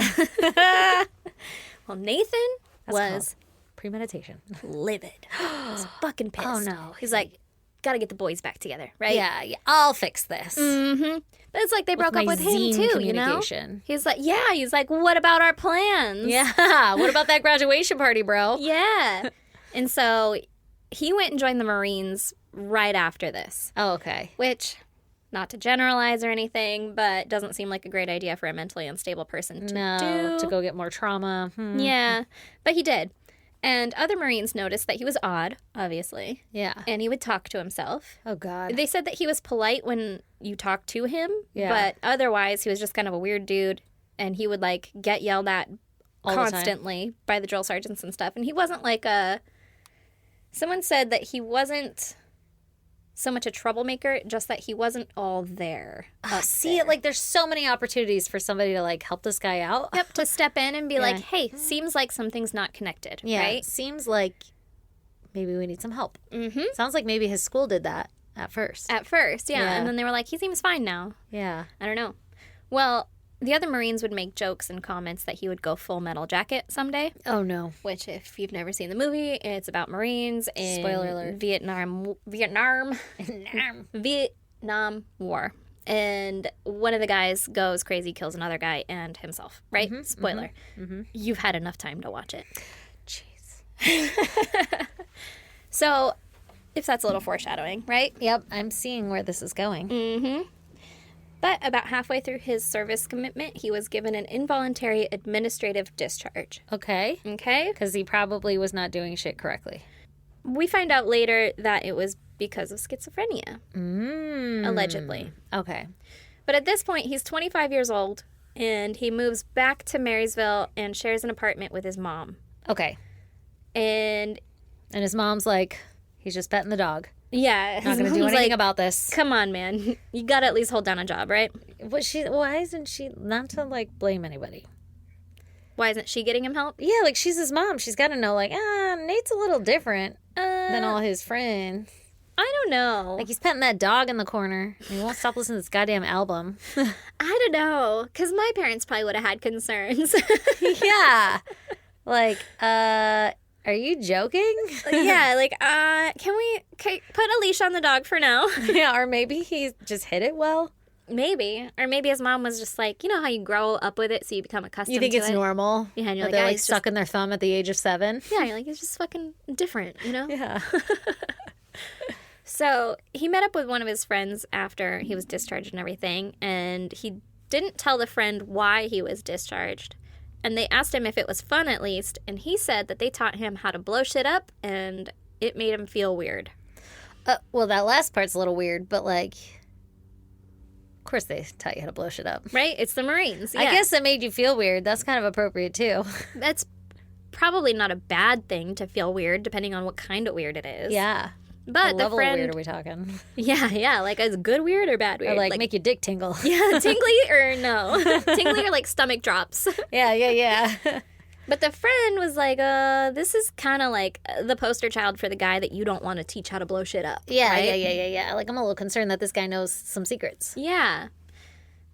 Well, Nathan was premeditation. livid. He's fucking pissed. Oh, no. He's like, gotta get the boys back together, right? Yeah, I'll fix this. But it's like they broke up my with him zine too, you know? communication. He's like, what about our plans? Yeah. What about that graduation party, bro? Yeah. And so he went and joined the Marines right after this, Oh, okay. which, not to generalize or anything, but doesn't seem like a great idea for a mentally unstable person to No, do. to go get more trauma. Yeah, but he did. And other Marines noticed that he was odd, obviously, Yeah. and he would talk to himself. Oh, God. They said that he was polite when you talked to him, Yeah. but otherwise he was just kind of a weird dude, and he would like get yelled at All the time. constantly by the drill sergeants and stuff. And he wasn't like a... Someone said that he wasn't so much a troublemaker, just that he wasn't all there. See it like there's so many opportunities for somebody to like help this guy out. Yep, to step in and be like, hey, seems like something's not connected, Yeah. right? Seems like maybe we need some help. Sounds like maybe his school did that at first. At first, yeah. Yeah. And then they were like, he seems fine now. Yeah. I don't know. Well, the other Marines would make jokes and comments that he would go Full Metal Jacket someday, Oh, no. which if you've never seen the movie, it's about Marines in Spoiler alert. Vietnam War. And one of the guys goes crazy, kills another guy and himself, right? Spoiler. You've had enough time to watch it. Jeez. So, if that's a little foreshadowing, right? Yep. I'm seeing where this is going. But about halfway through his service commitment, he was given an involuntary administrative discharge. Okay. Okay? Because he probably was not doing shit correctly. We find out later that it was because of schizophrenia, allegedly. Okay. But at this point, he's 25 years old, and he moves back to Marysville and shares an apartment with his mom. Okay. And And his mom's like, he's just petting the dog. yeah, Not going to do anything about this. Come on, man. You gotta at least hold down a job, right? Why isn't she, not to like blame anybody. Why isn't she getting him help? Yeah, like she's his mom. She's got to know like, Nate's a little different than all his friends. I don't know. Like he's petting that dog in the corner. And he won't stop listening to this goddamn album. I don't know. Because my parents probably would have had concerns. Yeah. Like, are you joking? Yeah, like, can we put a leash on the dog for now? Yeah, or maybe he just hit it well. Maybe. Or maybe his mom was just like, you know how you grow up with it so you become accustomed You think to it's it? normal? Yeah, and you're That like, they're "Ah, like he's just-" sucking their thumb at the age of 7? Yeah, you're like, it's just fucking different, you know? Yeah. So he met up with one of his friends after he was discharged and everything, and he didn't tell the friend why he was discharged. And they asked him if it was fun at least, and he said that they taught him how to blow shit up, and it made him feel weird. Well, that last part's a little weird, but like, of course they taught you how to blow shit up. Right? It's the Marines. I yeah. guess it made you feel weird. That's kind of appropriate too. That's probably not a bad thing to feel weird, depending on what kind of weird it is. Yeah. But What the level friend, of weird are we talking? yeah, like is good weird or bad weird? Or like make your dick tingle. yeah, tingly or no, tingly or like stomach drops. Yeah. But the friend was like, this is kind of like the poster child for the guy that you don't want to teach how to blow shit up. Yeah, right? yeah. Like I'm a little concerned that this guy knows some secrets. Yeah.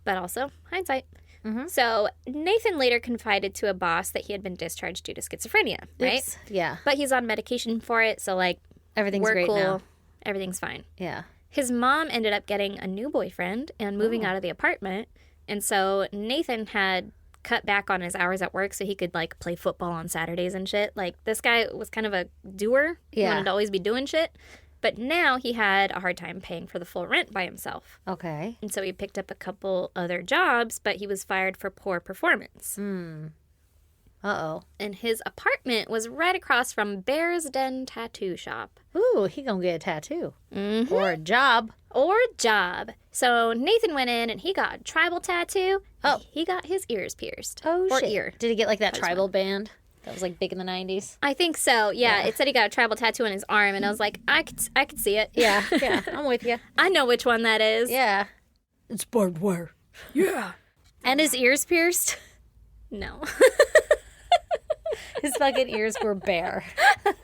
But also, hindsight. Mm-hmm. So Nathan later confided to a boss that he had been discharged due to schizophrenia, right? Oops. Yeah. But he's on medication for it, so like, Everything's we're great cool. now. Everything's fine. Yeah. His mom ended up getting a new boyfriend and moving out of the apartment. And so Nathan had cut back on his hours at work so he could like play football on Saturdays and shit. Like this guy was kind of a doer. He Yeah. wanted to always be doing shit. But now he had a hard time paying for the full rent by himself. Okay. And so he picked up a couple other jobs, but he was fired for poor performance. Uh-oh. And his apartment was right across from Bear's Den Tattoo Shop. Ooh, he gonna get a tattoo. Mm-hmm. Or a job. Or job. So Nathan went in and he got a tribal tattoo. Oh. He got his ears pierced. Oh, or shit. ear. Did he get like that tribal band that was like big in the 90s? I think so. Yeah, it said he got a tribal tattoo on his arm, and I was like, I could see it. Yeah, I'm with you. I know which one that is. Yeah. It's barbed wire. Yeah. And his ears pierced? No. His fucking ears were bare. That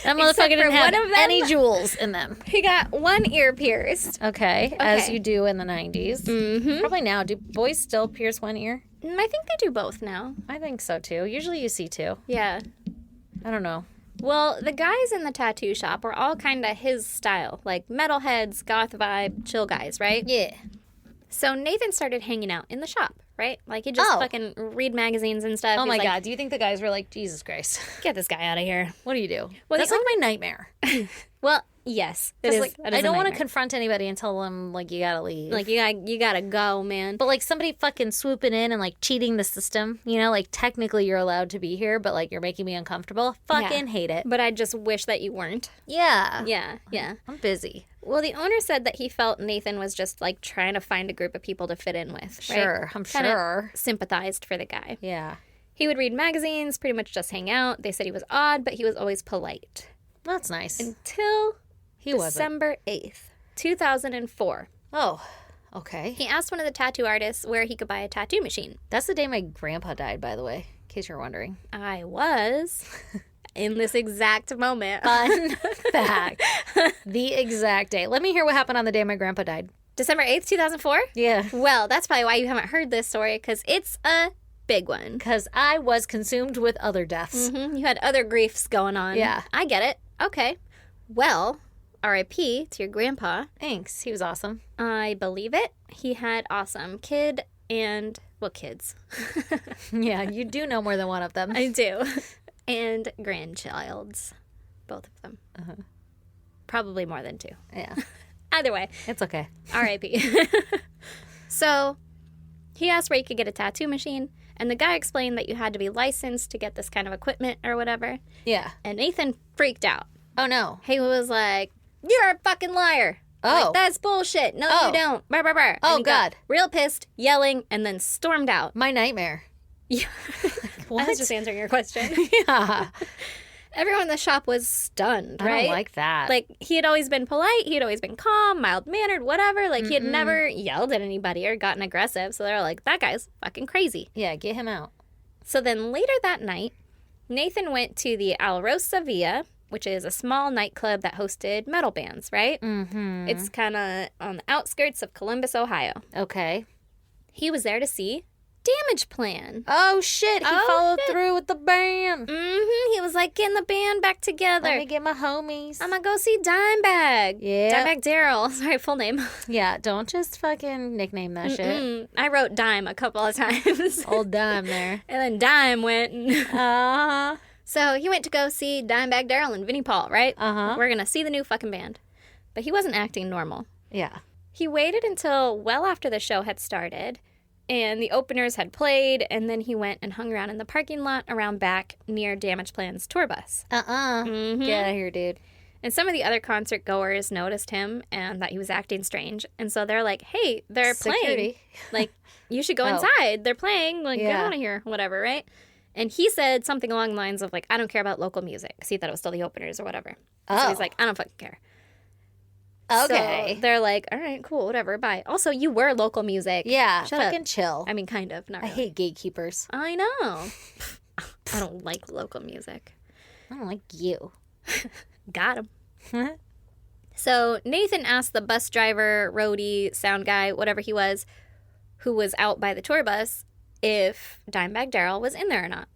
Except motherfucker for didn't have one of them. any jewels in them. He got one ear pierced. Okay, as Okay. you do in the 90s. Mm-hmm. Probably now. Do boys still pierce one ear? I think they do both now. I think so too. Usually you see two. Yeah. I don't know. Well, the guys in the tattoo shop were all kind of his style, like metalheads, goth vibe, chill guys, right? Yeah. So Nathan started hanging out in the shop, right? Like he just Oh. fucking read magazines and stuff. Oh He's my like, God. Do you think the guys were like, Jesus Christ? get this guy out of here. What do you do? Well, That's the like my nightmare. Well, yes, it 'Cause, is. like, that is I a don't want to nightmare. confront anybody and tell them, like, you gotta leave. Like you gotta go, man. But like somebody fucking swooping in and like cheating the system, you know, like technically you're allowed to be here, but like you're making me uncomfortable. Fucking hate it. But I just wish that you weren't. Yeah. Yeah. I'm busy. Well, the owner said that he felt Nathan was just like trying to find a group of people to fit in with. Right? Sure. I'm Kinda sure. sympathized for the guy. Yeah. He would read magazines, pretty much just hang out. They said he was odd, but he was always polite. That's nice. Until He wasn't. December 8th, 2004. Oh, okay. He asked one of the tattoo artists where he could buy a tattoo machine. That's the day my grandpa died, by the way, in case you're wondering. I was in this exact moment. Fun fact. The exact day. Let me hear what happened on the day my grandpa died. December 8th, 2004? Yeah. Well, that's probably why you haven't heard this story, because it's a big one. Because I was consumed with other deaths. You had other griefs going on. Yeah. I get it. Okay. Well, R.I.P. to your grandpa. Thanks. He was awesome. I believe it. He had awesome kids. Yeah, you do know more than one of them. I do. And grandchilds. Both of them. Probably more than two. Yeah. Either way, It's okay. R.I.P. So he asked where you could get a tattoo machine, and the guy explained that you had to be licensed to get this kind of equipment or whatever. Yeah. And Nathan freaked out. Oh, no. He was like, "You're a fucking liar. Oh. Like, that's bullshit. No, Oh. you don't. Brr, brr, brr." Oh, And he got God. real pissed, yelling, and then stormed out. My nightmare. Yeah. What? I was just answering your question. Yeah. Everyone in the shop was stunned, I right? don't like that. Like, he had always been polite. He had always been calm, mild-mannered, whatever. Like, he had never yelled at anybody or gotten aggressive. So they're like, that guy's fucking crazy. yeah, get him out. So then later that night, Nathan went to the Alrosa Villa, which is a small nightclub that hosted metal bands, right? Mm-hmm. It's kind of on the outskirts of Columbus, Ohio. Okay. He was there to see Damage Plan. Oh, shit. He Oh, followed shit. through with the band. He was like, getting the band back together. Let me get my homies. I'm gonna go see Dimebag. Yeah. Dimebag Daryl. Sorry, full name. Yeah, don't just fucking nickname that shit. I wrote Dime a couple of times. Old dime there. And then Dime went. Uh-huh. So he went to go see Dimebag Daryl and Vinnie Paul, right? Uh-huh. We're gonna see the new fucking band. But he wasn't acting normal. Yeah. He waited until well after the show had started and the openers had played, and then he went and hung around in the parking lot around back near Damage Plan's tour bus. Uh-uh. Get out of here, dude. And some of the other concert goers noticed him and that he was acting strange. And so they're like, hey, they're playing. Security. Like, you should go Oh. inside. They're playing. Like, get Yeah. out of here. Whatever, right? And he said something along the lines of, like, I don't care about local music. Because he thought it was still the openers or whatever. So Oh. he's like, I don't fucking care. Okay. So they're like, all right, cool, whatever, bye. Also, you were local music. Yeah, Shut fucking up. chill. I mean, kind of. Not I really. hate gatekeepers. I know. I don't like local music. I don't like you. Got him. So Nathan asked the bus driver, roadie, sound guy, whatever he was, who was out by the tour bus, if Dimebag Daryl was in there or not,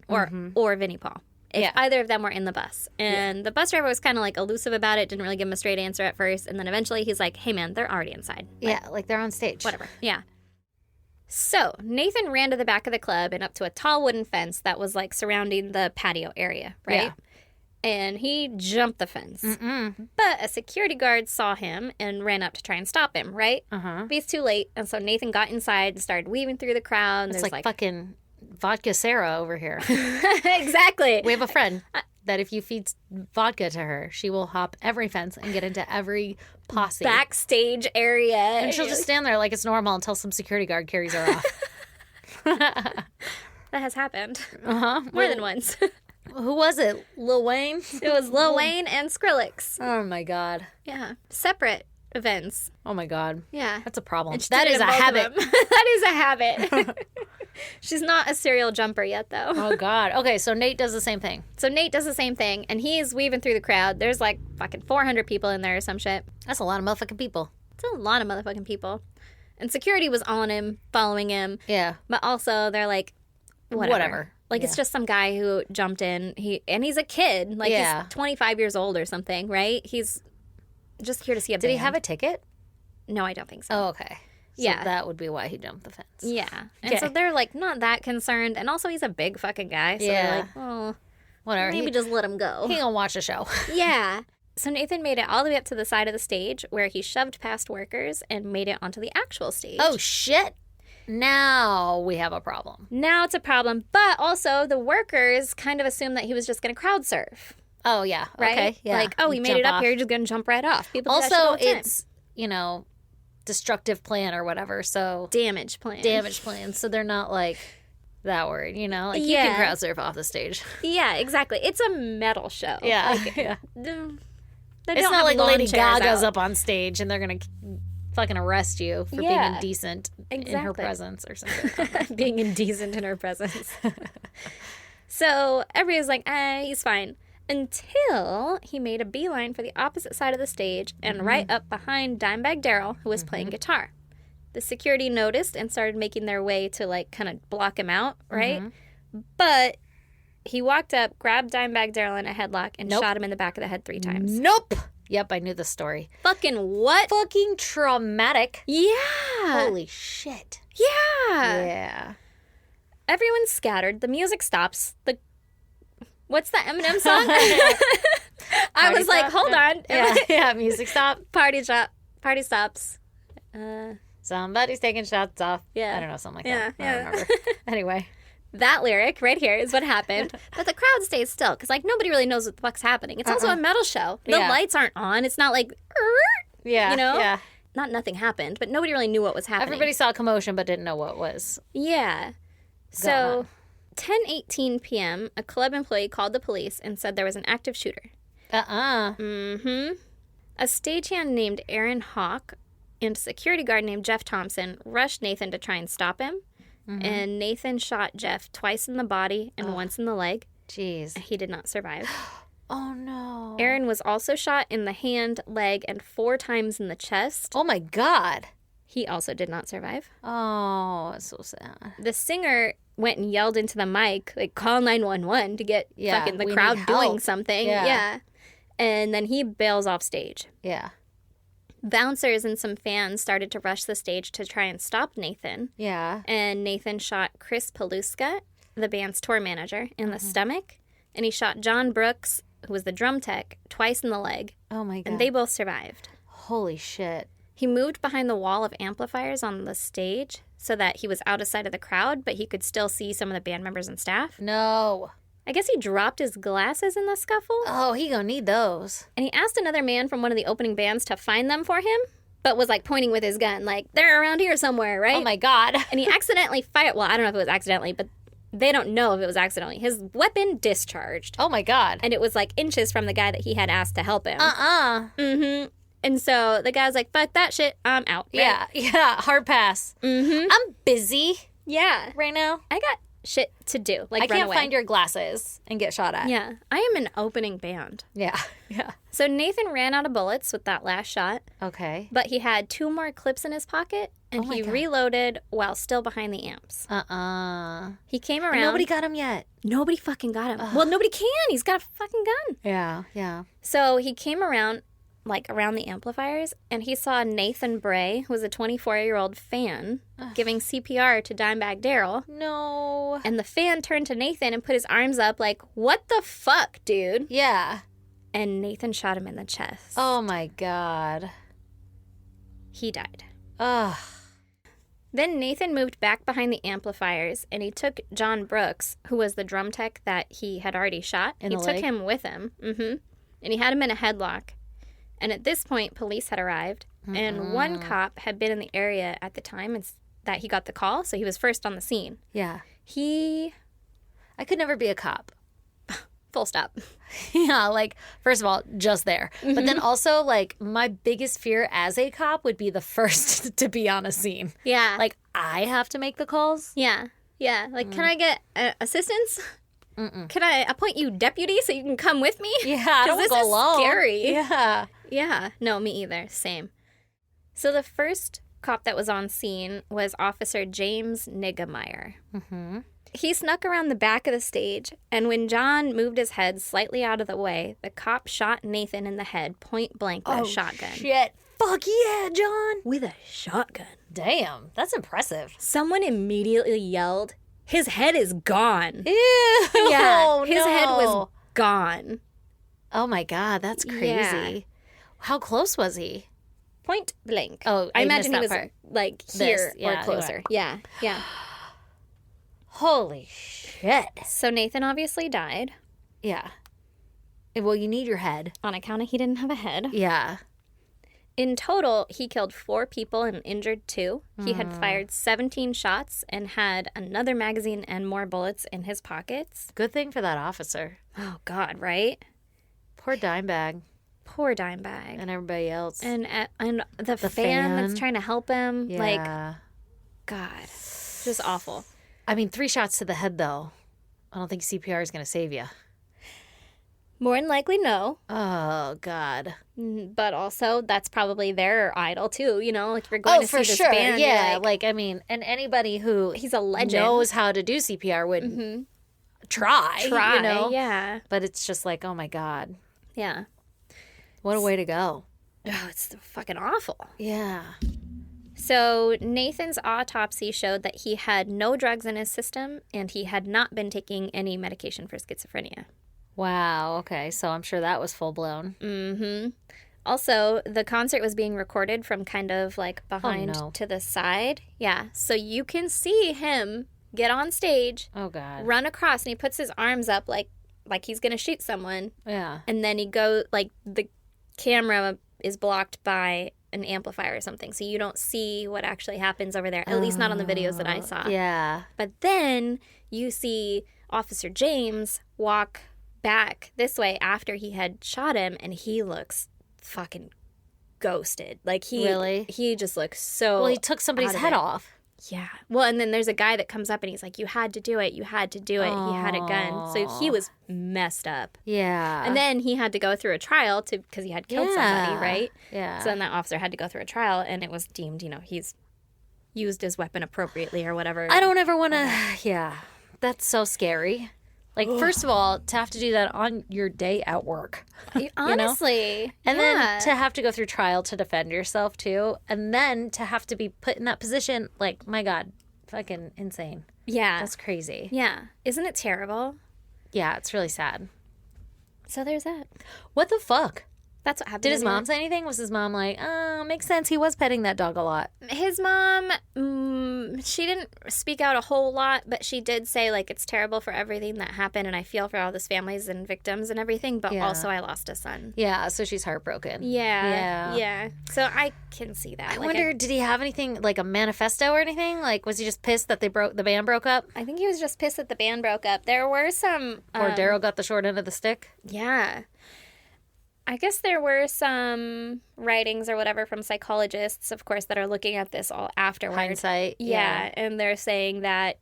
or Vinnie Paul. If Yeah. either of them were in the bus. And the bus driver was kind of like elusive about it, didn't really give him a straight answer at first. And then eventually he's like, hey man, they're already inside. Like, Yeah, like they're on stage. whatever. Yeah. So Nathan ran to the back of the club and up to a tall wooden fence that was like surrounding the patio area, right? Yeah. And he jumped the fence. Mm-mm. But a security guard saw him and ran up to try and stop him, right? Uh-huh. But he's too late. And so Nathan got inside and started weaving through the crowd. And It's there's like fucking Vodka Sarah over here. Exactly. We have a friend that if you feed vodka to her, she will hop every fence and get into every posse. Backstage area. And she'll just stand there like it's normal until some security guard carries her off. That has happened. More than once. Who was it? Lil Wayne? It was Lil Wayne and Skrillex. Oh my God. Yeah. Separate events. Oh my God. Yeah. That's a problem. And she That did it is in a both of habit. them. That is a habit. She's not a serial jumper yet, though. Oh God. Okay, so Nate does the same thing. So Nate does the same thing, and he's weaving through the crowd. There's like fucking 400 people in there or some shit. That's a lot of motherfucking people. It's a lot of motherfucking people. And security was on him, following him. Yeah. But also, they're like, whatever. Like, it's Yeah. just some guy who jumped in. He's a kid. Like, Yeah. he's 25 years old or something, right? He's just here to see a Did he band. have a ticket? No, I don't think so. Oh, okay. So Yeah. that would be why he jumped the fence. Yeah. And so Okay. they're, like, not that concerned. And also, he's a big fucking guy. So Yeah. they're like, oh, Whatever. maybe just let him go. He gonna watch the show. Yeah. So Nathan made it all the way up to the side of the stage where he shoved past workers and made it onto the actual stage. Oh shit. Now we have a problem. Now it's a problem. But also, the workers kind of assumed that he was just going to crowd surf, Oh yeah. right? Okay. Yeah. Like, oh, he made Jump it up off. here. He's just going to jump right off. People do that shit Also, all the time. it's, you know, destructive plan or whatever. So damage plan. damage plans. So they're not like that word, you know? Like you Yeah. can crowd surf off the stage. Yeah, exactly. It's a metal show. Yeah. Like, yeah. they It's don't not have like lawn Lady chairs Gaga's out. up on stage and they're gonna fucking arrest you for being Yeah. indecent in her Exactly. presence or something. Being indecent in her presence. So everybody's like, he's fine. Until he made a beeline for the opposite side of the stage and right up behind Dimebag Darrell, who was playing guitar. The security noticed and started making their way to, like, kind of block him out, right? But he walked up, grabbed Dimebag Darrell in a headlock, and Nope. shot him in the back of the head 3 times. Nope. Yep, I knew the story. Fucking what? Fucking traumatic. Yeah. Holy shit. Yeah. Yeah. Everyone's scattered. The music stops. What's the Eminem song? I Party was like, stop? hold on. Yeah, yeah, music stop. Party stops. Somebody's taking shots off. Yeah. I don't know, something like Yeah, that. I yeah. don't remember. Anyway. That lyric right here is what happened. But the crowd stays still because, like, nobody really knows what the fuck's happening. It's also a metal show. The Yeah. lights aren't on. It's not like, Yeah. You know? Yeah. nothing happened, but nobody really knew what was happening. Everybody saw a commotion but didn't know what was. Yeah. So, 10:18 p.m., a club employee called the police and said there was an active shooter. Mm-hmm. A stagehand named Aaron Hawk and a security guard named Jeff Thompson rushed Nathan to try and stop him. And Nathan shot Jeff twice in the body and once in the leg. Jeez. He did not survive. Oh, no. Aaron was also shot in the hand, leg, and 4 times in the chest. Oh, my God. He also did not survive. Oh, it's so sad. The singer went and yelled into the mic, like, call 911 to get Yeah, fucking the we crowd need doing help. something. Yeah. And then he bails off stage. Yeah. Bouncers and some fans started to rush the stage to try and stop Nathan. Yeah. And Nathan shot Chris Paluska, the band's tour manager, in the stomach. And he shot John Brooks, who was the drum tech, twice in the leg. Oh, my God. And they both survived. Holy shit. He moved behind the wall of amplifiers on the stage so that he was out of sight of the crowd, but he could still see some of the band members and staff. No. I guess he dropped his glasses in the scuffle. Oh, he gonna need those. And he asked another man from one of the opening bands to find them for him, but was like pointing with his gun, like, they're around here somewhere, right? Oh, my God. And he accidentally fired. Well, I don't know if it was accidentally, but they don't know if it was accidentally. His weapon discharged. Oh, my God. And it was like inches from the guy that he had asked to help him. Uh-uh. And so the guy was like, fuck that shit, I'm out. right? Yeah. Yeah. Hard pass. I'm busy Yeah. right now. I got shit to do. Like, I run can't away. find your glasses and get shot at. Yeah. I am an opening band. Yeah. Yeah. So Nathan ran out of bullets with that last shot, Okay. but he had 2 more clips in his pocket, and Oh my he God. reloaded while still behind the amps. He came around. Nobody got him yet. Nobody fucking got him. Well, nobody can. He's got a fucking gun. Yeah. Yeah. So he came around, like, around the amplifiers, and he saw Nathan Bray, who was a 24-year-old fan, giving CPR to Dimebag Darrell. No. And the fan turned to Nathan and put his arms up like, what the fuck, dude? Yeah. And Nathan shot him in the chest. Oh, my God. He died. Ugh. Then Nathan moved back behind the amplifiers, and he took John Brooks, who was the drum tech that he had already shot. In he the took leg? him with him. And he had him in a headlock. And at this point, police had arrived, and one cop had been in the area at the time that he got the call, so he was first on the scene. Yeah. I could never be a cop. Full stop. Yeah, like, first of all, just there. But then also, like, my biggest fear as a cop would be the first to be on a scene. Yeah. Like, I have to make the calls. Yeah. Yeah. Like, can I get assistance? Can I appoint you deputy so you can come with me? Yeah, I don't this go is alone. scary. Yeah. Yeah. No, me either. Same. So the first cop that was on scene was Officer James Niggemeyer. He snuck around the back of the stage, and when John moved his head slightly out of the way, the cop shot Nathan in the head point blank with a shotgun. Shit. Fuck yeah, John. With a shotgun. Damn, that's impressive. Someone immediately yelled, "His head is gone." Ew. Yeah, his no. head was gone. Oh my God, that's crazy. Yeah. How close was he? Point blank. Oh, I I imagine he missed was that part. like here Yeah, or closer. Yeah, yeah. Holy shit. So Nathan obviously died Yeah. Well, you need your head. on account of he didn't have a head. Yeah. In total, he killed 4 people and injured 2. He had fired 17 shots and had another magazine and more bullets in his pockets. Good thing for that officer. Oh, God, right? Poor dime bag Poor dime bag. and everybody else. And the fan fan. that's trying to help him. yeah. Like, God, just awful. I mean, 3 shots to the head, though. I don't think CPR is going to save you. More than likely, no. Oh, God. But also, that's probably their idol, too. You know, like, you're going to see this band. you're Yeah. like, I mean, and anybody who he's a legend. knows how to do CPR would try, Try, you know? yeah. But it's just like, oh, my God. Yeah. What a way to go. Oh, it's fucking awful. Yeah. So Nathan's autopsy showed that he had no drugs in his system and he had not been taking any medication for schizophrenia. Wow. Okay. So I'm sure that was full blown. Mm-hmm. Also, the concert was being recorded from kind of like behind no. to the side. Yeah. So you can see him get on stage, Oh, God. run across, and he puts his arms up like he's going to shoot someone. Yeah. And then he goes, like, the camera is blocked by an amplifier or something. So you don't see what actually happens over there, at least not on the videos that I saw. Yeah. But then you see Officer James walk back this way after he had shot him, and he looks fucking ghosted. Like, Really? he just looks so Well, he took somebody's out of head it. off. Yeah. Well, and then there's a guy that comes up and he's like, "You had to do it. You had to do it." He had a gun. So he was messed up. Yeah. And then he had to go through a trial because he had killed somebody, right? Yeah. So then that officer had to go through a trial, and it was deemed, he's used his weapon appropriately or whatever. I don't ever want to. Yeah. That's so scary. Like, first of all, to have to do that on your day at work. Honestly. And yeah. then to have to go through trial to defend yourself, too. And then to have to be put in that position. Like, my God, fucking insane. Yeah. That's crazy. Yeah. Isn't it terrible? Yeah, it's really sad. So there's that. What the fuck? That's what happened. Did his to me. mom say anything? Was his mom like, makes sense. He was petting that dog a lot. His mom, she didn't speak out a whole lot, but she did say, like, it's terrible for everything that happened, and I feel for all those families and victims and everything, but Yeah. also I lost a son. Yeah, so she's heartbroken. Yeah. Yeah. So I can see that. I wonder, did he have anything, like a manifesto or anything? Like, was he just pissed that the band broke up? I think he was just pissed that the band broke up. There were some... Or Daryl got the short end of the stick? Yeah. I guess there were some writings or whatever from psychologists, of course, that are looking at this all afterward. Hindsight. Yeah, and they're saying that,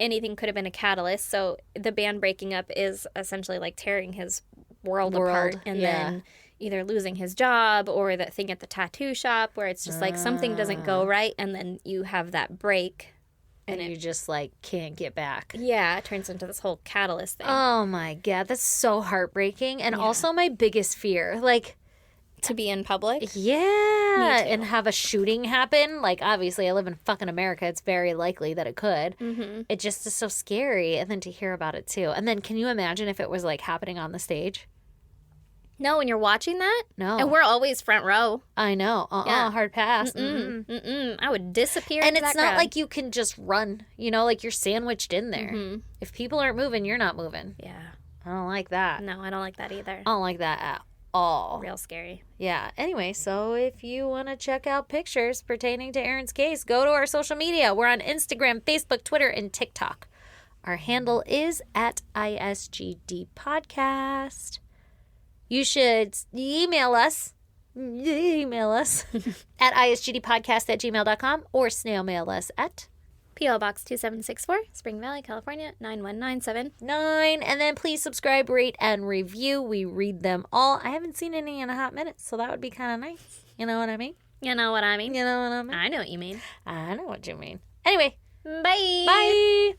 anything could have been a catalyst. So the band breaking up is essentially like tearing his world apart and then either losing his job or that thing at the tattoo shop where it's just like something doesn't go right and then you have that break. And you just, like, can't get back. Yeah, it turns into this whole catalyst thing. Oh, my God. That's so heartbreaking. And also my biggest fear. Like, to be in public. yeah. Me too. And have a shooting happen. Like, obviously, I live in fucking America. It's very likely that it could. Mm-hmm. It just is so scary. And then to hear about it, too. And then can you imagine if it was, like, happening on the stage? No, when you're watching that, No. and we're always front row. I know. Yeah. Hard pass. I would disappear. And into it's that not crowd. like you can just run, like you're sandwiched in there. If people aren't moving, you're not moving. Yeah. I don't like that. No, I don't like that either. I don't like that at all. Real scary. Yeah. Anyway, so if you want to check out pictures pertaining to Erin's case, go to our social media. We're on Instagram, Facebook, Twitter, and TikTok. Our handle is at ISGD Podcast. You should email us at isgdpodcast@gmail.com or snail mail us at P.O. Box 2764, Spring Valley, California, 91979. 9. And then please subscribe, rate, and review. We read them all. I haven't seen any in a hot minute, so that would be kind of nice. You know what I mean? You know what I mean? You know what I mean? I know what you mean. I know what you mean. Anyway, Bye. bye.